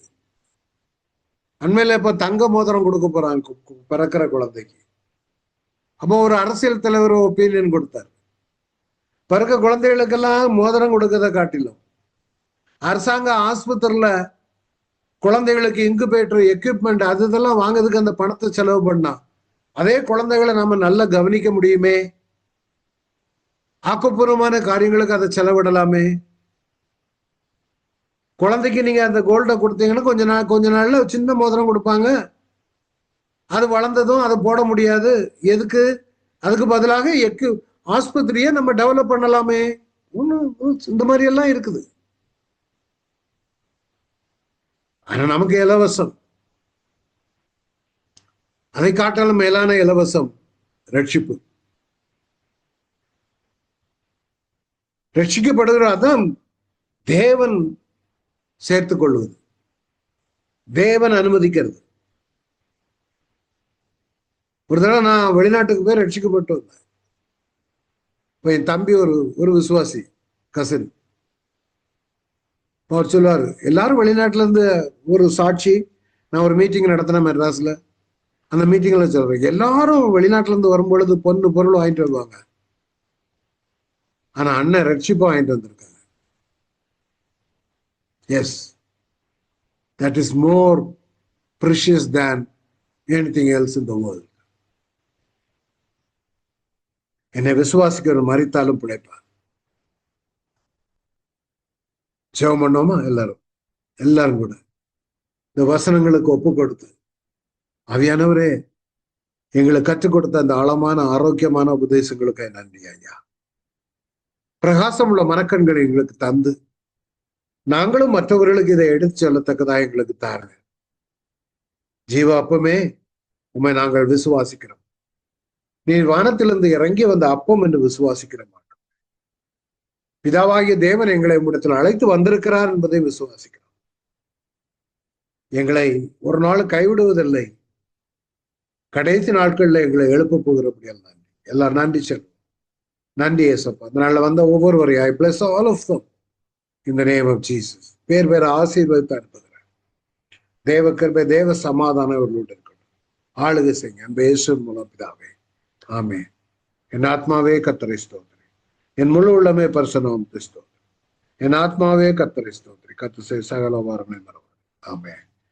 அண்மையில இப்ப தங்க மோதிரம் கொடுக்க போறாங்க பிறக்கிற குழந்தைக்கு. அப்போ ஒரு அரசியல் தலைவர் ஒப்பீனியன் கொடுத்தார், பிறக்க குழந்தைகளுக்கெல்லாம் மோதிரம் கொடுக்கறத காட்டிலும் அரசாங்க ஆஸ்பத்திரியில குழந்தைகளுக்கு இன்குபேட்டர் எக்யூப்மெண்ட் அது இதெல்லாம் வாங்குறதுக்கு அந்த பணத்தை செலவு பண்ணா அதே குழந்தைகளை நாம நல்லா கவனிக்க முடியுமே, ஆக்கப்பூர்வமான காரியங்களுக்கு அதை செலவிடலாமே. குழந்தைக்கு நீங்க அந்த கோல்டை கொடுத்தீங்கன்னா கொஞ்ச நாள்ல சின்ன மோதிரம் கொடுப்பாங்க, அது வளர்ந்ததும் அதை போட முடியாது. எதுக்கு? அதுக்கு பதிலாக ஆஸ்பத்திரியை நம்ம டெவலப் பண்ணலாமே. இந்த மாதிரி எல்லாம் இருக்குது. ஆனா நமக்கு இலவசம். அதை காட்டாலும் மேலான இலவசம் ரட்சிப்பு. ரட்சிக்கப்படுகிற அதான் தேவன் சேர்த்துக் கொள்வது, தேவன் அனுமதிக்கிறது. ஒரு தடவை நான் வெளிநாட்டுக்கு போய் ரட்சிக்கப்பட்டு வந்தேன். இப்போ என் தம்பி ஒரு விசுவாசி கசின், அவர் சொல்லுவாரு, எல்லாரும் வெளிநாட்டுல இருந்து ஒரு சாட்சி. நான் ஒரு மீட்டிங் நடத்தினேன் மெட்ராஸ்ல. அந்த மீட்டிங்ல சொல்றேன், எல்லாரும் வெளிநாட்டுல இருந்து வரும்பொழுது பொண்ணு பொருள் வாங்கிட்டு வருவாங்க, ஆனா அண்ணன் ரட்சிப்பா வாங்கிட்டு வந்திருக்காங்க. Yes, that is more precious than anything else in the world. என்னை விசுவாசிக்கிற மரித்தாலும் பிழைப்பார். ஜெபம் பண்ணோமா? எல்லாரும் கூட இந்த வசனங்களுக்கு ஒப்பு கொடுத்து, ஆவியானவரே எங்களுக்கு கற்றுக் கொடுத்த அந்த ஆழமான ஆரோக்கியமான உபதேசங்களுக்கு நன்றி ஐயா. பிரகாசம் உள்ள மனக்கண்களை எங்களுக்கு தந்து நாங்களும் மற்றவர்களுக்கு இதை எடுத்து செல்லத்தக்கதா எங்களுக்கு தாருங்க. ஜீவ அப்பமே, உண்மை நாங்கள் விசுவாசிக்கிறோம். நீர் வானத்திலிருந்து இறங்கி வந்த அப்பம் என்று விசுவாசிக்கிற மாட்டோம். பிதாவாகிய தேவன் எங்களை உம்மிடத்தில் அழைத்து வந்திருக்கிறார் என்பதை விசுவாசிக்கிறோம். எங்களை ஒரு நாள் கைவிடுவதில்லை. கடைசி நாட்கள்ல எங்களை எழுப்ப போகிறபடியால் நன்றி. எல்லாரும் நன்றி சொல்லுவோம். நன்றி ஏசப்பா. அதனால வந்த ஒவ்வொருவரையும் I bless all of them in the name of Jesus. பேர் பேர் ஆசீர்வாதத்தை அனுப்புகிறேன். தேவ கிருபை, தேவ சமாதானம் அவர்களோடு இருக்கட்டும். ஆளுகை செய்யுங்க அந்த இயேசுவின் மூலம் பிதாவே, ஆமென். என் ஆத்மாவே கர்த்தரை ஸ்தோத்திரி, என் முழு உள்ளமே பரிசுத்தம் ஸ்தோத்திரி. என் ஆத்மாவே கர்த்தரை ஸ்தோத்திரி, கர்த்தர் சகல வாரங்களை மறவாதே. ஆமென்.